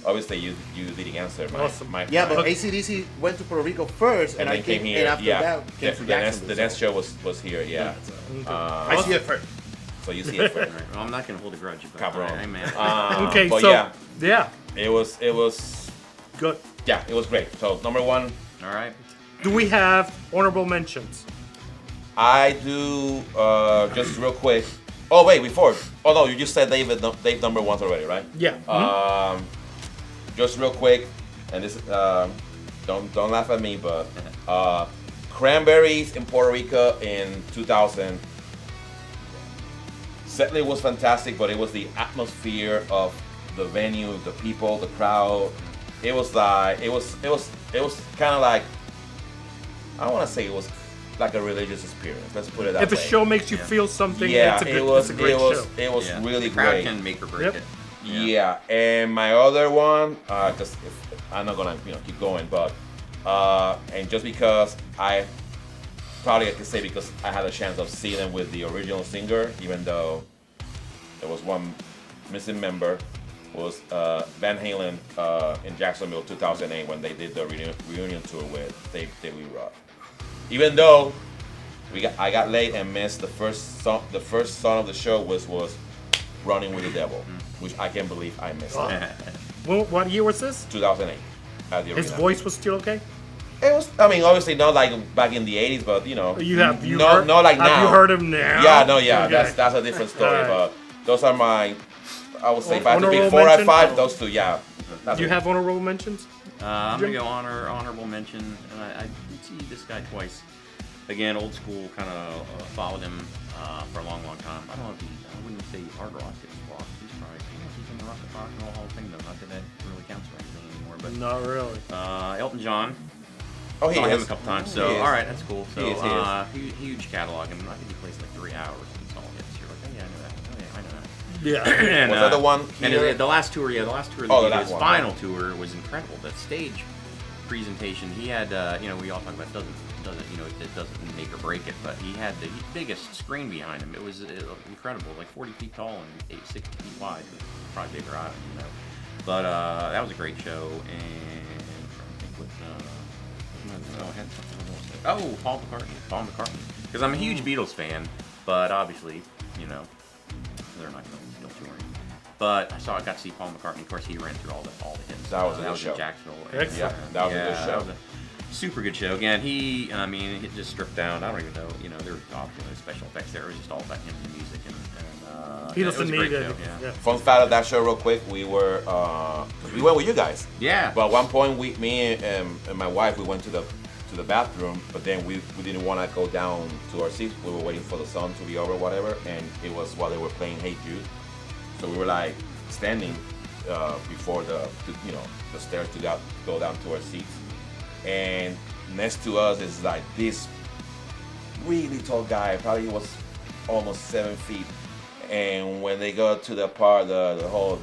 obviously you didn't answer my. Awesome. Yeah, but Okay. AC/DC went to Puerto Rico first, and I then came here. and after Yeah, that came to the Jacksonville. next show was here. Yeah. I see it first. So you see it first. All right, well, I'm not gonna hold a grudge, but Cabron. hey, man. Okay, but so yeah, it was good. it was great. So number one, All right. Do we have honorable mentions? I do just real quick. Oh wait, before. Oh no, you just said Dave number ones already, right? Yeah. Just real quick, and this don't laugh at me, but Cranberries in Puerto Rico in 2000. Certainly was fantastic, but it was the atmosphere of the venue, the people, the crowd. It was like it was kind of like, I don't want to say it was like a religious experience. Let's put it that If way. a show makes you feel something, yeah, it's it a great show. was Yeah. really the crowd great. can make or break Yep. it. Yeah, and my other one, because I'm not gonna keep going, but and just because I can say because I had a chance of seeing them with the original singer, even though there was one missing member, was Van Halen in Jacksonville 2008 when they did the reunion tour with Dave Lee Roth. Even though I got late and missed the first song of the show was Running with the Devil, which I can't believe I missed. Oh. Well, what year was this? 2008. At the His arena. voice was still okay? It was. I mean, obviously not like back in the 80s, but Not like now. Have you heard him now? Yeah, no, yeah. Okay. That's a different story. Alright. But those are my. I would say if I had to Honorable pick 4 out of mention? 5, those two. Yeah. That's Do you it. have honorable mentions? I'm Jim? gonna go honorable mention, and I did see this guy twice. Again, old school, kind of followed him for a long time. I don't know if I wouldn't say hard rock. It's rock. He's probably he's in the rock and roll Hall of Fame though. Not that really counts for anything anymore. But Not really. Elton John. Oh, he Saw him is. a couple times. He So is. all right, that's cool. So He is. huge catalog, and I think he plays like 3 hours and it's all hits. You're like, oh yeah, I know that. Oh yeah, I know that. Yeah. And, Was that the one And here? the last tour, the last tour, Oh, the that he did, last his one. final tour was incredible. The stage presentation, he had, we all talk about it doesn't make or break it, but he had the biggest screen behind him. It was incredible, like 40 feet tall and 60 feet wide. Probably bigger, I don't know. But that was a great show, and I'm trying to think what. I had something else. Oh, Paul McCartney. Because I'm a huge Beatles fan, but obviously, they're not still touring. But I got to see Paul McCartney. Of course, he ran through all the hits. That was a good show. in Jacksonville. Excellent. Yeah, that was a good show. That was a super good show. Again, he just stripped down. I don't even know. There were obviously no special effects there. It was just all about him and the music. He it doesn't was a need great it. show, yeah. Fun fact of that show, real quick. We went with you guys. Yeah. But at one point, me and my wife, we went to the bathroom, but then we didn't want to go down to our seats. We were waiting for the song to be over, whatever, and it was while they were playing Hey Jude. So we were like standing before the stairs to go down to our seats, and next to us is like this really tall guy. Probably was almost 7 feet. And when they go to the part, the whole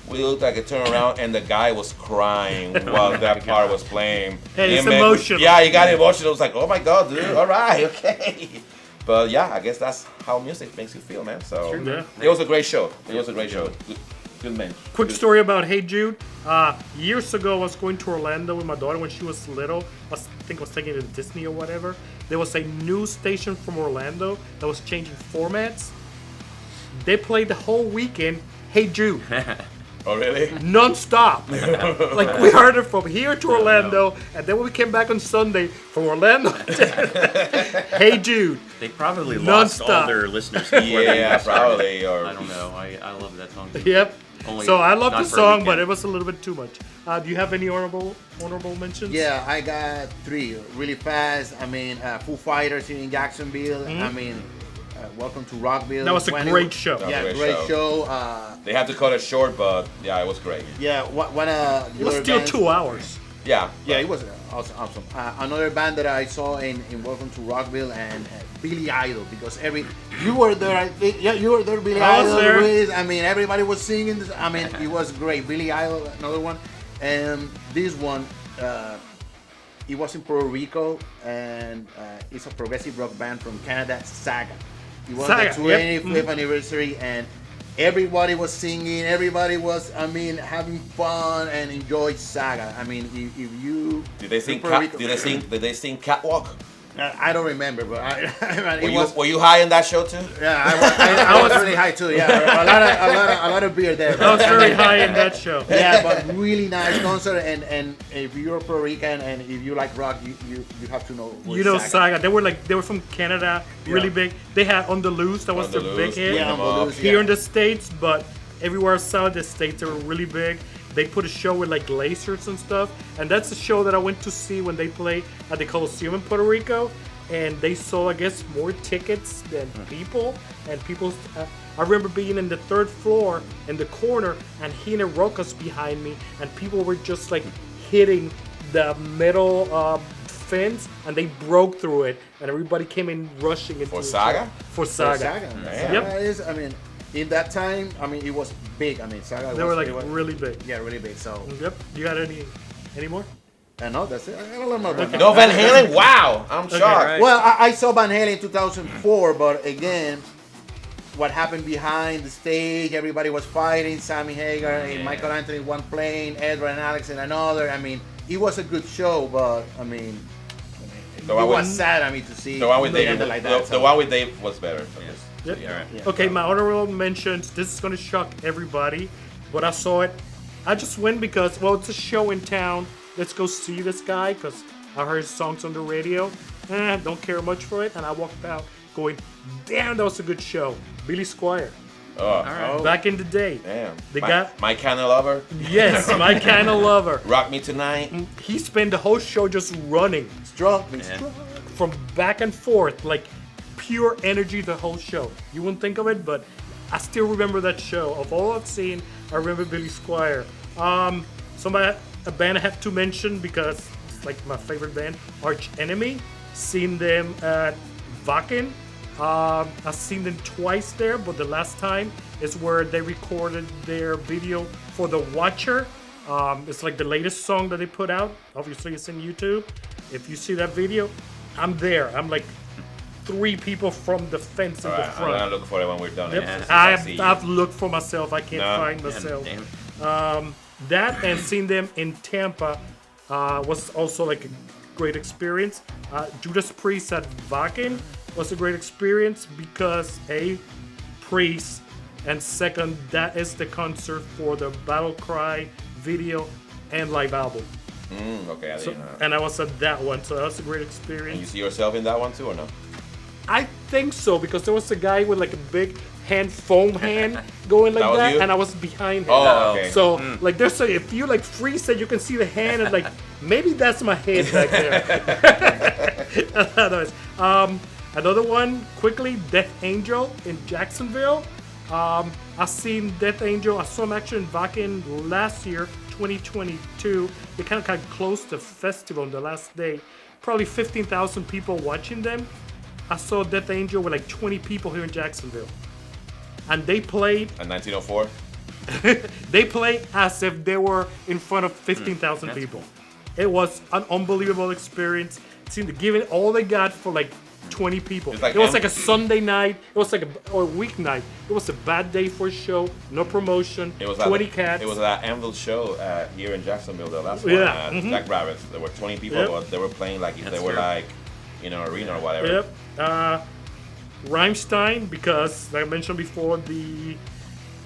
we looked like a turn around, and the guy was crying while that part was playing. Hey, it's And man, emotional. Yeah, he got emotional. I was like, oh my god, dude. All right, okay. But yeah, I guess that's how music makes you feel, man. So Yeah. it was a great show. It was a great show. Good man. Quick Good. story about Hey Jude. Years ago, I was going to Orlando with my daughter when she was little. I think I was taking her to Disney or whatever. There was a news station from Orlando that was changing formats. They played the whole weekend Hey Jude, Oh, really? non-stop. Like we heard it from here to Orlando, and then when we came back on Sunday from Orlando, Hey Jude. They probably lost all Non-stop. their listeners before they Yeah, started. probably. Or I don't know. I love that song. too. Yep. Only So I love not the for a song, but weekend. it was a little bit too much. Do you have any honorable mentions? Yeah, I got 3 really fast. I mean, Foo Fighters here in Jacksonville. I mean, Welcome to Rockville. That was a great show. That was Yeah, a great great show. They had to cut it short, but yeah, it was great. Yeah, one It was still 2 hours. Yeah. Yeah, it was awesome. Another band that I saw in Welcome to Rockville and Billy Idol, because you were there. I think, yeah, you were there. Billy I was Idol. there. Luis, I mean, everybody was singing this. I mean, it was great. Billy Idol, another one, and this one. It was in Puerto Rico, and it's a progressive rock band from Canada, Saga. It was Saga, the yep. 25th anniversary, and everybody was singing. Everybody was, I mean, having fun and enjoyed Saga. I mean, if you Did they sing? Puerto Rico- Did they sing Catwalk? I don't remember, but Were you high in that show too? Yeah, I was really high too. Yeah, a lot of beer there. I was very high in that show. Yeah, but really nice concert, and if you're Puerto Rican and if you like rock, you have to know. You know Saga. They were from Canada, really Yeah. big. They had On the Loose, that was On their the big Loose, hit. Beat 'em Yeah, up. On the Loose, Here yeah. in the States, but everywhere outside the States, they were really big. They put a show with like lasers and stuff, and that's the show that I went to see when they played at the Coliseum in Puerto Rico. And they sold, I guess, more tickets than people. And people, I remember being in the 3rd floor in the corner and hearing rockers behind me, and people were just like hitting the metal fence, and they broke through it, and everybody came in rushing into For the Saga? show. For Saga. Saga. Man. Yep. Saga is, I mean, in that time, I mean, it was big. I mean, Saga. They was, were like it was- really big. Yeah, really big. So, Yep. You got any more? no, that's it. I don't know more about that. No Van Halen? Wow, I'm shocked. right. Well, I saw Van Halen in 2004, but again, what happened behind the stage, everybody was fighting. Sammy Hagar and Yeah. Michael Anthony one plane, Edward and Alex in another. I mean, it was a good show, but I mean, The it one was with, sad, I mean, to see the one with it Dave. end like that. The one with Dave was better. Yep. Yeah, right. Yeah. Okay, my honorable mentions. This is gonna shock everybody, but I saw it. I just went because, well, it's a show in town. Let's go see this guy because I heard his songs on the radio. Don't care much for it, and I walked out going, "Damn, that was a good show." Billy Squire, Oh, All right. back in the day. damn. They my, got- my kind of lover. Yes, my kind of lover. Rock Me Tonight. He spent the whole show just running Strong. Yeah. from back and forth, like pure energy the whole show. You wouldn't think of it, but I still remember that show. Of all I've seen, I remember Billy Squire. A band I have to mention because it's like my favorite band, Arch Enemy. Seen them at Wacken. I've seen them twice there, but the last time is where they recorded their video for The Watcher. It's like the latest song that they put out. Obviously, it's in YouTube. If you see that video, I'm there. I'm like 3 people from the fence in All the right, I'm front. gonna look for it when we're done. Yep. Since I see you. I've looked for myself. I can't No. find Damn, myself. damn. That and seeing them in Tampa was also like a great experience. Judas Priest at Wacken was a great experience because Priest, and second, that is the concert for the Battle Cry video and live album. Okay, I So, didn't know. and I was at that one, so that was a great And you experience. see yourself in that one too, or no? I think so because there was a guy with like a big foam hand going like That was that, you? and I was behind him. Oh, okay. So like there's if you like freeze it, you can see the hand and like maybe that's my head back there. Anyways, another one quickly, Death Angel in Jacksonville. I seen Death Angel. I saw him actually in Wacken last year, 2022. They kind of got close to festival on the last day. Probably 15,000 people watching them. I saw Death Angel with like 20 people here in Jacksonville. And they played And 1904. they played as if they were in front of 15,000 That's people. It was an unbelievable experience. Seemed to give it all they got for like 20 people. It's like It was M- like a Sunday night. It was like a weeknight. It was a bad day for a show. No promotion. It was 20 at, cats. It was at Anvil show here in Jacksonville. The last Yeah, one at mhm. Jack Rabbits. There were 20 people, Yep. but they were playing like if That's they were fair. like in an arena or whatever. Yep. Rammstein, because like I mentioned before, the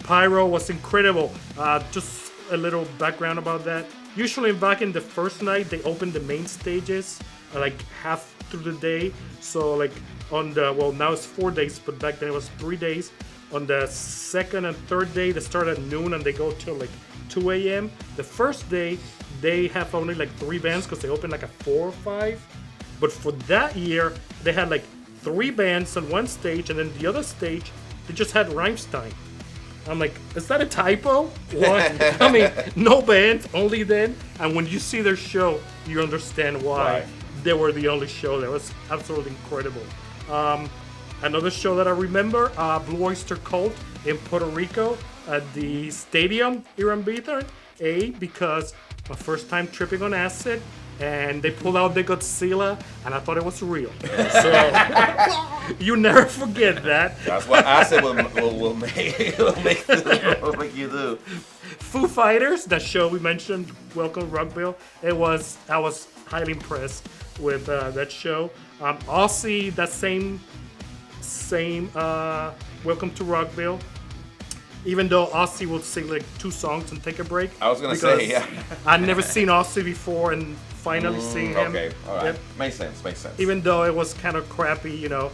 pyro was incredible. Just a little background about that. Usually back in the first night, they open the main stages like half through the day. So like on the, well, now it's 4 days, but back then it was 3 days. On the second and third day, they start at noon and they go till like 2 a.m. The first day, they have only like 3 bands because they open like a 4 or 5. But for that year, they had like 3 bands on one stage, and then the other stage, they just had Rammstein. I'm like, is that a typo? What? I mean, no bands, only then. And when you see their show, you understand why Right. they were the only show. That was absolutely incredible. Another show that I remember, Blue Oyster Cult in Puerto Rico at the stadium here in Beathard. Because my first time tripping on acid, and they pulled out the Godzilla, and I thought it was real. So you never forget that. That's what acid will make will make you do. Foo Fighters, that show we mentioned, Welcome to Rockville. I was highly impressed with that show. Aussie, that same Welcome to Rockville. Even though Aussie would sing like 2 songs and take a break. I was gonna say, yeah. I'd never seen Aussie before, and finally seeing him. Okay, all right. Yep. Makes sense. Even though it was kind of crappy, you know.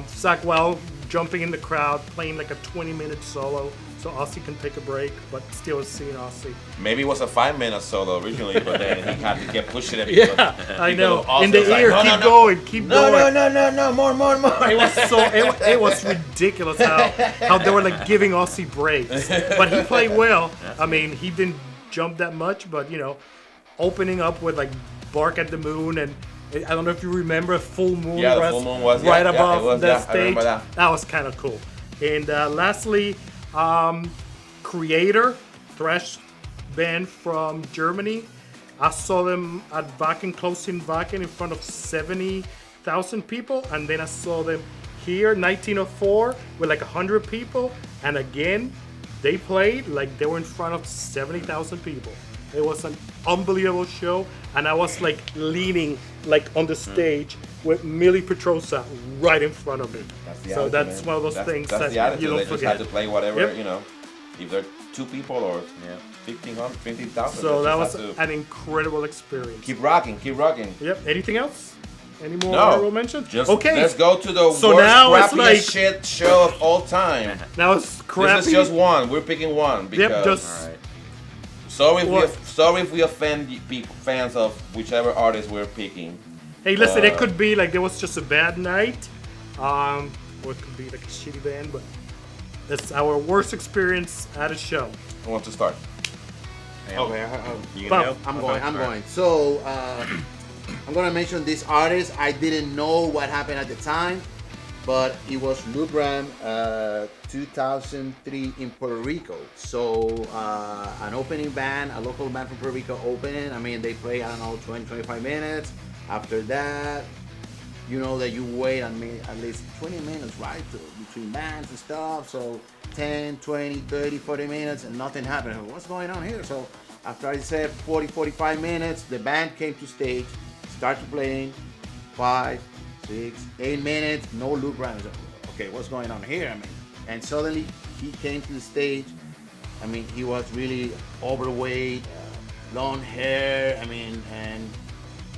Zach Wild jumping in the crowd, playing like a 20-minute solo, so Aussie can take a break, but still seeing Aussie. Maybe it was a 5-minute solo originally, but then he had to get pushing it. Yeah, I know. Aussie In the was like, ear, "No, keep no, no. going, keep going. No, more. It was so it was ridiculous how they were like giving Aussie breaks, but he played well. I mean, he didn't jump that much, but you know, opening up with like Bark at the Moon, and I don't know if you remember, Full Moon Yeah, the was Full Moon was, right yeah, above it was, the yeah, I stage. remember that. That was kind of cool. And lastly, Creator, thrash band from Germany. I saw them at Wacken, closing Wacken in front of 70,000 people, and then I saw them here, 1904, with like 100 people, and again, they played like they were in front of 70,000 people. It was an unbelievable show, and I was like leaning like on the stage with Millie Petrosa right in front of me. That's the So attitude, that's man. one of those That's things the that attitude. you don't They just forget. had to play whatever, Yep. you know. If they're 2 people or 1,500, 20,000. So they that just was have to an incredible experience. keep rocking. Yep. Anything else? Any more No, honorable mentions? Just Okay. let's go to the So worst, now it's crappiest like- shit show of all time. Now it's crappy. This is just one. We're picking one because Yep. Just All right. sorry if we offend fans of whichever artist we're picking. hey, listen. It could be like there was just a bad night, or it could be like a shitty band. But it's our worst experience at a show. Who wants to start? Okay, You Bob, gonna go? I'm Okay, going. I'm all right. going. So I'm gonna mention this artist. I didn't know what happened at the time, but it was Lou Graham, 2003 in Puerto Rico. So an opening band, a local band from Puerto Rico opening. I mean, they play, I don't know, 20, 25 minutes. After that, you know that you wait at least 20 minutes, right, between bands and stuff. So 10, 20, 30, 40 minutes and nothing happened. What's going on here? So after I said 40, 45 minutes, the band came to stage, started playing, 5, 6, 8 minutes, no Lou Graham. Okay, what's going on here? I mean, and suddenly he came to the stage. I mean, he was really overweight, long hair. I mean, and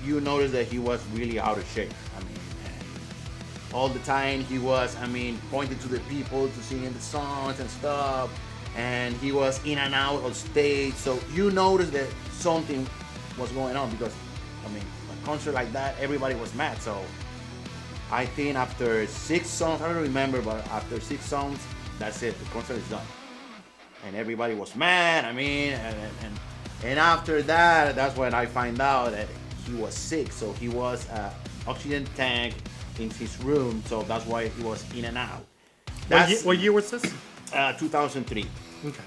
you notice that he was really out of shape. I mean, and all the time he was, I mean, pointing to the people to sing in the songs and stuff. And he was in and out of stage. So you notice that something was going on because, I mean, a concert like that, everybody was mad. So I think after 6 songs, I don't remember, but after 6 songs, that's it. The concert is done. And everybody was mad. I mean, and after that, that's when I find out that he was sick. So he was oxygen tank in his room. So that's why he was in and out. What year was this? 2003. Okay.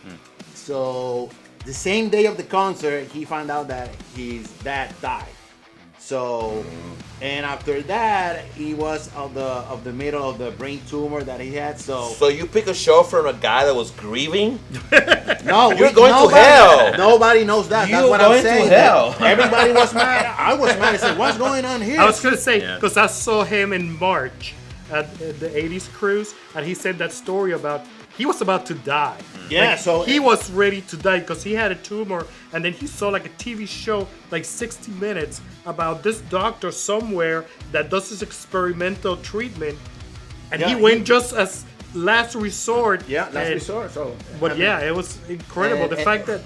So the same day of the concert, he found out that his dad died. So, and after that, he was of the middle of the brain tumor that he had. So you pick a show from a guy that was grieving? No, You're going to hell. Nobody knows that. That's You're what going I'm saying. to hell. Everybody was mad. I was mad. I said, "What's going on here?" I was gonna say Yeah. because I saw him in March at the '80s cruise, and he said that story about he was about to die. Yeah, Like, so he was ready to die because he had a tumor, and then he saw like a TV show, like 60 Minutes, about this doctor somewhere that does this experimental treatment, and he Yeah, went he- just as last resort. Yeah, last and- resort. So, But I mean, yeah, it was incredible. The and- fact that,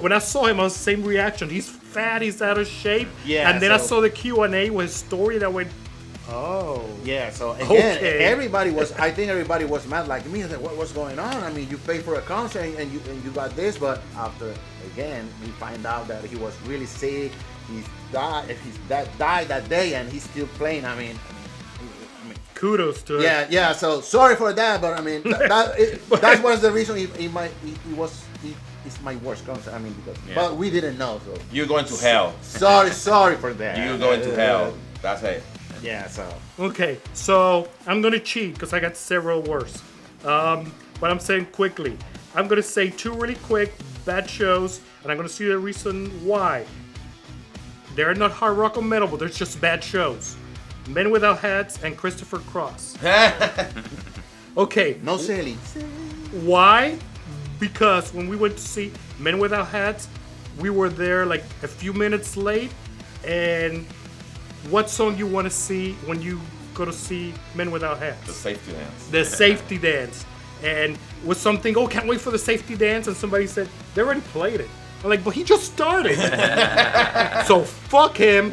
when I saw him, I was the same reaction. He's fat, he's out of shape. Yeah, And then I so- saw the Q&A with his story, and I went, oh. Yeah, so again, Okay. everybody was. I think everybody was mad like me. I said, what's going on? I mean, you pay for a concert and you got this, but after again, we find out that he was really sick. He's died. Died that day, and he's still playing. I mean, Kudos to him. yeah. So sorry for that, but I mean, that was the reason it's my worst concert. I mean, because but we didn't know. So You're going to hell. sorry for that. You're going to hell. That's it. Yeah. So Okay, so I'm going to cheat because I got several worse. But I'm saying quickly. I'm going to say two really quick bad shows, and I'm going to see the reason why. They're not hard rock or metal, but they're just bad shows. Men Without Hats and Christopher Cross. Okay, no silly. why? Because when we went to see Men Without Hats, we were there like a few minutes late. And what song you want to see when you go to see Men Without The Hats? safety dance. The safety dance. And was something, oh, can't wait for the safety dance. And somebody said, they already played it. I'm like, but he just started. So fuck him.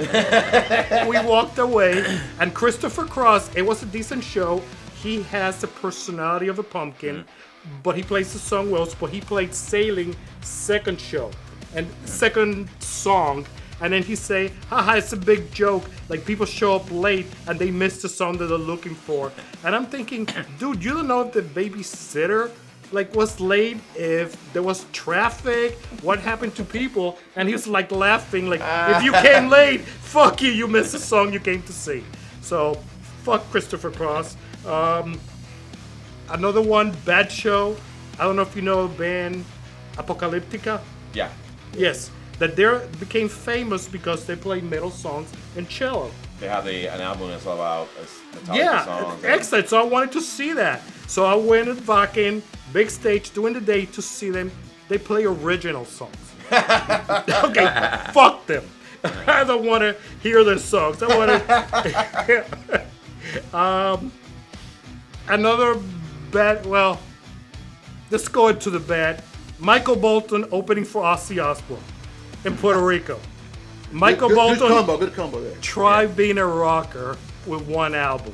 We walked away. And Christopher Cross, it was a decent show. He has the personality of a pumpkin, but he plays the song well. But he played Sailing second show and second song. And then he say, haha, it's a big joke. Like people show up late and they miss the song that they're looking for. And I'm thinking, dude, you don't know if the babysitter was late, if there was traffic, what happened to people, and he was like laughing, like if you came late, fuck you, you missed the song you came to see. So fuck Christopher Cross. Another one, bad show. I don't know if you know the band Apocalyptica. Yeah. Yes, that they became famous because they play metal songs and cello. They have an album that's all about Metallica Yeah, songs. excellent. So I wanted to see that. So I went at Vakin, big stage, during the day to see them. They play original songs. Okay, fuck them. I don't want to hear their songs. I want to. Another bad. Well, let's go into the bad. Michael Bolton opening for Ozzy Osbourne in Puerto Rico. Michael Bolton. Good combo there. Try being a rocker with one album.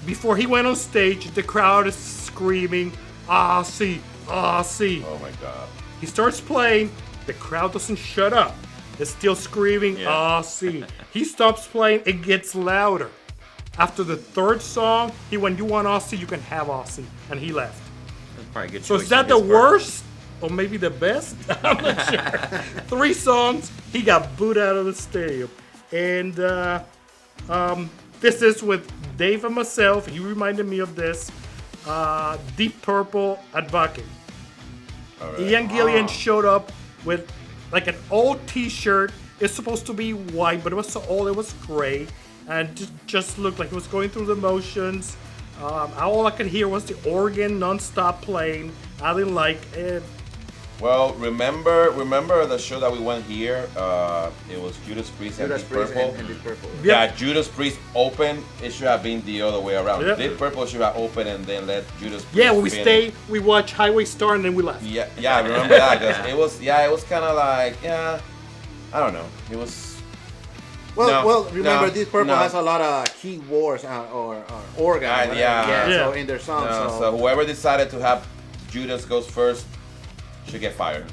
Before he went on stage, the crowd is screaming, Ozzy, Ozzy. Oh my God. He starts playing, the crowd doesn't shut up. It's still screaming, Ozzy. He stops playing, it gets louder. After the third song, he went, you want Ozzy, you can have Ozzy. And he left. That's probably a good So choice is that on the his part. worst? Or maybe the best? I'm not sure. 3 songs, he got booed out of the stadium. And this is with Dave and myself. He reminded me of this. Deep Purple at Vakin. All right. Ian Gillian showed up with like an old t-shirt. It's supposed to be white, but it was so old it was gray. And just looked like it was going through the motions. All I could hear was the organ non-stop playing. I didn't like it. Well, remember the show that we went here? It was Judas Priest and Judas Deep Priest Purple. and Deep Purple. Yeah, Judas Priest opened. It should have been the other way around. Yep. Deep Purple should have opened and then let Judas Priest Yeah, we finish. stayed, we watched Highway Star, and then we left. Yeah, I remember that. 'Cause it was kind of like, I don't know. It was. Remember no, Deep Purple no. has a lot of keywords or organ. Yeah. Yeah. So in their songs. So whoever decided to have Judas goes first should get fired.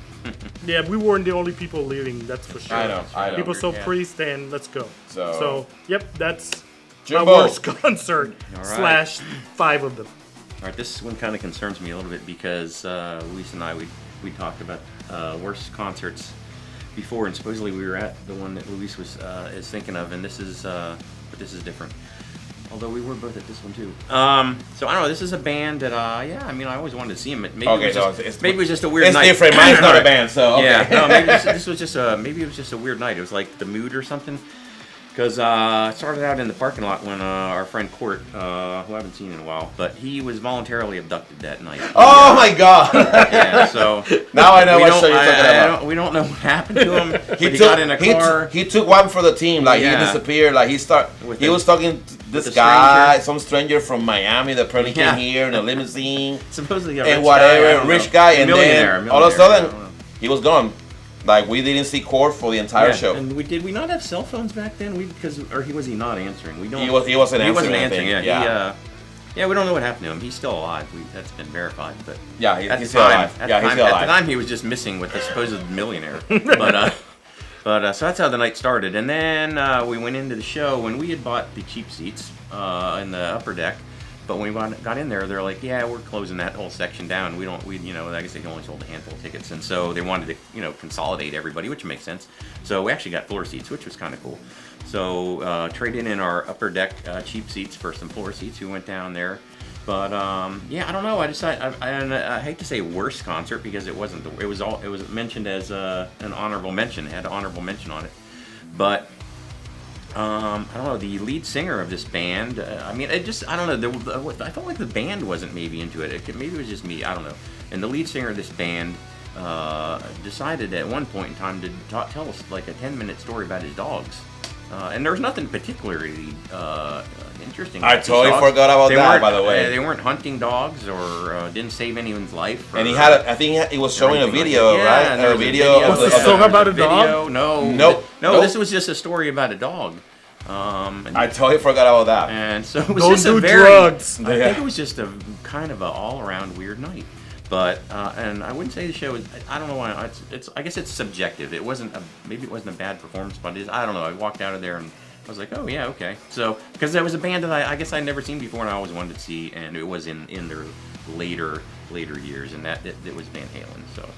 Yeah, we weren't the only people leaving, that's for sure. I know. People saw Yeah. Priest, and let's go. So- yep, that's Jimbo. my worst concert, All right. / 5 of them. All right, this one kind of concerns me a little bit because Luis and I we talked about worst concerts before, and supposedly we were at the one that Luis was is thinking of, and this is but this is different. Although we were both at this one too. So I don't know. This is a band that yeah, I mean, I always wanted to see him. Maybe Okay, it was so just, maybe it was just a weird night. It's different. Mine's not a band, so okay. Yeah, no, maybe this was just maybe it was just a weird night. It was like the mood or something. Because it started out in the parking lot when our friend Court, who I haven't seen in a while, but he was voluntarily abducted that night. Oh my God! Yeah, so now I know what show you're talking about. We don't know what happened to him. He got in a car. He took one for the team. Like he disappeared. Like he was talking to this guy, some stranger from Miami that probably came here in a limousine. Supposedly a and whatever, rich guy, and then all of a sudden he was gone. Like we didn't see Court for the entire show. And did we not have cell phones back then? Was he not answering? We don't. He wasn't answering. Yeah. Yeah, we don't know what happened to him. He's still alive. That's been verified. But yeah, he's still alive. At the time, he was just missing with the supposed millionaire. But so that's how the night started. And then we went into the show, and we had bought the cheap seats in the upper deck. But when we got in there, they're like, yeah, we're closing that whole section down. I guess they only sold a handful of tickets. And so they wanted to, consolidate everybody, which makes sense. So we actually got floor seats, which was kind of cool. So traded in our upper deck cheap seats for some floor seats. We went down there. But yeah, I don't know. I hate to say worst concert because it wasn't. It was mentioned as an honorable mention. It had an honorable mention on it. But I don't know, the lead singer of this band, I don't know, I felt like the band wasn't maybe into it. Maybe it was just me, I don't know. And the lead singer of this band decided at one point in time to tell us like a 10-minute story about his dogs. And there was nothing particularly interesting. I totally forgot about that, by the way. They weren't hunting dogs or didn't save anyone's life. And I think he was showing a video, right? A video. Was the song about a dog? No, this was just a story about a dog. I totally forgot about that. And so it was Don't just do a very, drugs. I think it was just a kind of a all-around weird night. But and I wouldn't say the show is. I don't know why. I guess it's subjective. Maybe it wasn't a bad performance, but I don't know. I walked out of there and I was like, oh yeah, okay. So because there was a band that I guess I'd never seen before and I always wanted to see, and it was in their later years, and it was Van Halen. So.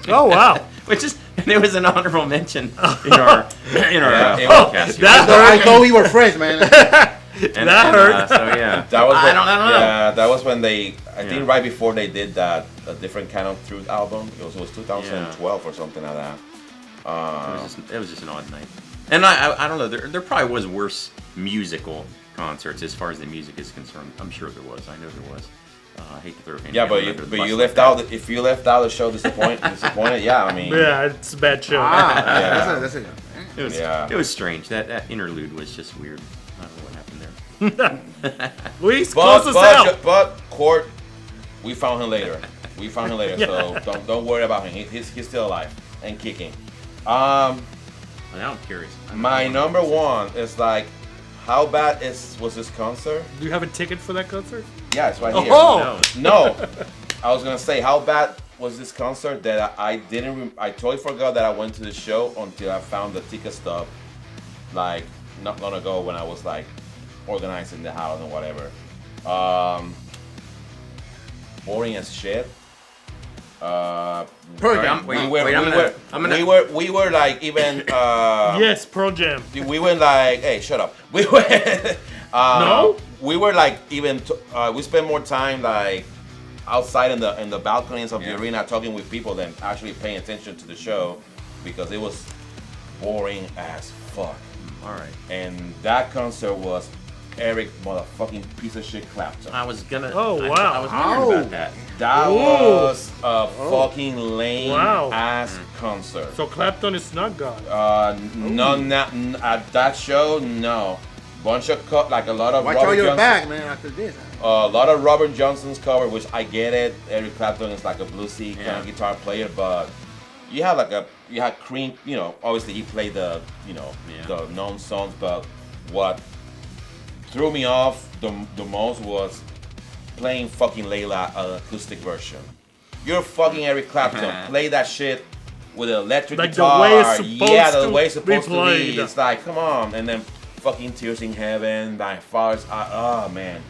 Oh wow! Which is, there was an honorable mention in our podcast. I thought we were friends, man. That hurt. So yeah, that was I don't know. Yeah, that was when I think right before they did that, a different kind of Truth album. It was 2012 or something like that. It was just an odd night, and I don't know. There probably was worse musical concerts as far as the music is concerned. I'm sure there was. I know there was. I hate to throw Van Halen under the bus. But you left out. If you left out the show disappointed, yeah, I mean. Yeah, it's a bad show. It was strange. That interlude was just weird. I don't know what happened there. Luis, close us out. But Court, we found him later. So don't worry about him. He's still alive and kicking. Now I'm curious. My number one is like, how bad was this concert? Do you have a ticket for that concert? Yeah, it's right here. Oh! No. I was gonna say, how bad was this concert that I totally forgot that I went to the show until I found the ticket stub, like not long ago when I was like organizing the house and whatever. Boring as shit. We were like even. Yes, Pro Jam. We went like, hey, shut up. We went. No. We were like even. We spent more time like outside in the balconies of the arena talking with people than actually paying attention to the show because it was boring as fuck. All right. And that concert was Eric motherfucking piece of shit Clapton. I was gonna. Oh wow! I was wondering about that. That was a fucking lame ass concert. So Clapton is not God. Not at that show. No, bunch of like a lot of. Watch Robert out your Johnson, back, man. After this. A lot of Robert Johnson's cover, which I get it. Eric Clapton is like a bluesy kind of guitar player, but you had Cream. Obviously he played the the known songs, but what threw me off the most was playing fucking Layla acoustic version. You're fucking Eric Clapton. Play that shit with an electric guitar. The way it's supposed to be. It's like, come on. And then fucking Tears in Heaven, My Father's oh man.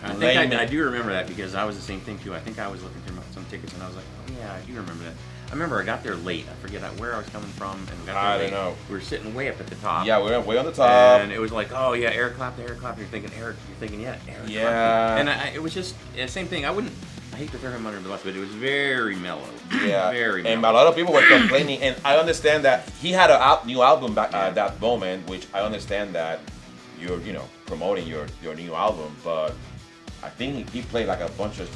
I think I do remember that because I was the same thing too. I think I was looking through some tickets and I was like, oh yeah, I do remember that. I remember I got there late. I forget where I was coming from, and we got there I late. don't know. We were sitting way up at the top. Yeah, we're way on the top. And it was like, oh yeah, Eric clapped, Eric clapped. You're thinking, Eric, yeah, Eric Yeah. clapped. And it was just same thing. I hate to throw him under the bus, but it was very mellow. Yeah, Very and mellow. a lot of people were complaining, and I understand that he had a new album back at that moment, which I understand that you're, promoting your new album, but I think he played like a bunch of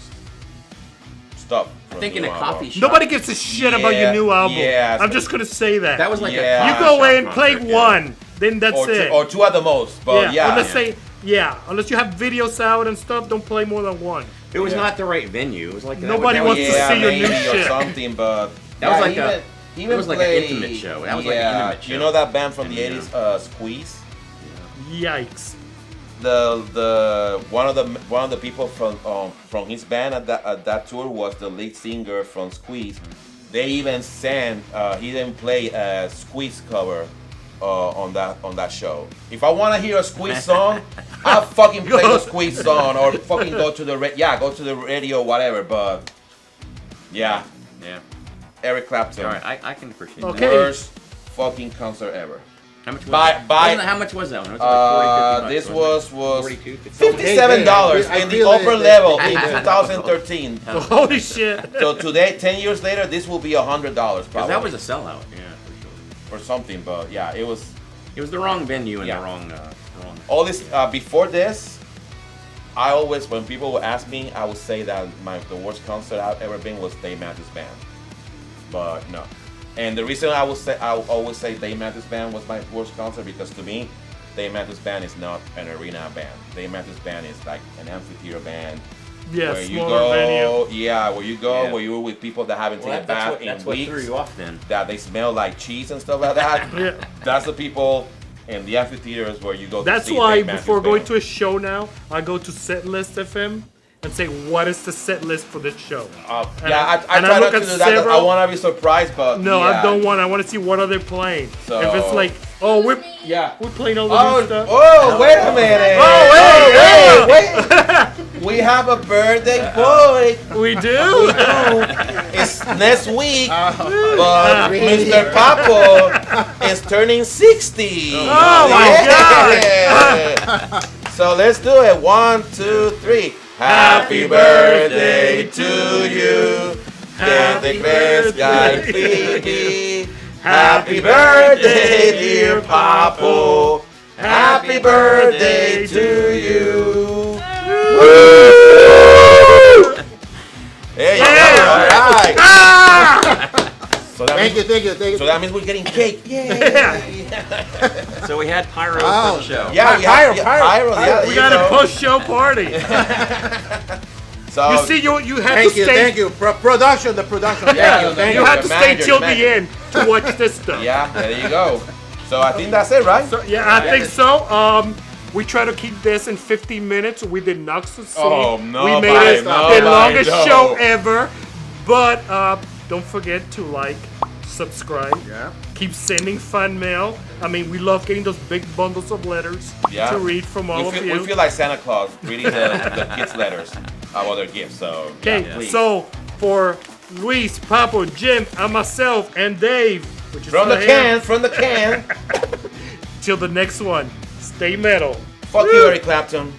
stuff. I think in a coffee shop. Nobody gives a shit about your new album. yeah, I'm just gonna say that. That was like Yeah. You a go coffee in, shop play concert, yeah. one, then that's it. or two at the most, but yeah. Unless you have videos out and stuff, don't play more than one. It was Yeah. not the right venue. It was like Nobody that wants was, to yeah, see your new maybe or shit. something, but That was like he it was like an intimate show. That was like an intimate show. You know that band from the And, '80s, Squeeze? Yikes. The one of the people from his band at that tour was the lead singer from Squeeze. They even sang. He didn't play a Squeeze cover on that show. If I want to hear a Squeeze song, I'll fucking play the Squeeze song or fucking go to the radio, whatever. But yeah, Yeah. Eric Clapton, All right, I can appreciate that. Okay. worst fucking concert ever. How much was Buy- that? buy- How much was that one? Was it like 40, 50 This bucks, was $42, $50? $57 I in the feel upper it. level in 2013. Holy shit. So today, 10 years later, this will be $100 Because probably, that was a sellout. Yeah, for sure. or something. But yeah, it was It was the wrong venue and Yeah. the wrong. all this. Before this, I always, when people would ask me, I would say that the worst concert I've ever been was Dave Matthews Band. But no. And the reason I will always say Dave Matthews Band was my worst concert because to me, Dave Matthews Band is not an arena band. Dave Matthews Band is like an amphitheater band. Yeah, where you smaller go, venue. yeah, where you go, Yeah. where you're with people that haven't taken a bath that's in what weeks, threw you off then. that they smell like cheese and stuff like that. Yeah. That's the people in the amphitheaters where you go. That's to see why Dave Matthews before going Band. to a show now, I go to Setlist FM and say, what is the set list for this show? And yeah, I and try look not to at do that. 'Cause I several- want to be surprised, but No, yeah. I don't want. I want to see what are they playing. So- If it's like, oh, we're playing all the Oh, new stuff. oh, wait a minute! Oh, wait! We have a birthday boy. We do. It's next week, but Mr. Papo is turning 60. Oh my God! So let's do it. 1, 2, 3. Happy birthday to you. Can the grace guy be? Happy birthday, dear Papo. Happy birthday to you. Woo! There you go. All right. So that Thank means, you. So that means we're getting cake. Yay! So we had pyro Wow. for the show. Yeah, we have pyro. Yeah, We you got a know. post-show party. So You see, you had Thank to you, stay. thank you. Production, the production. Yeah, Thank You you. had to stay manager, till the manager. end to watch this stuff. yeah, there you go. So I think that's it, right? So, yeah, I think so. We try to keep this in 15 minutes. We did not succeed. Oh, no, We made it no, the longest no. show ever. But don't forget to like, subscribe. Yeah. Keep sending fan mail. I mean, we love getting those big bundles of letters Yeah. to read from all we of feel, you. we feel like Santa Claus reading the kids' letters about their gifts. So Okay, yeah, please. so for Luis, Papo, Jim, and myself, and Dave, which is from the still here, can, till the next one, stay metal. fuck you, Eric Clapton.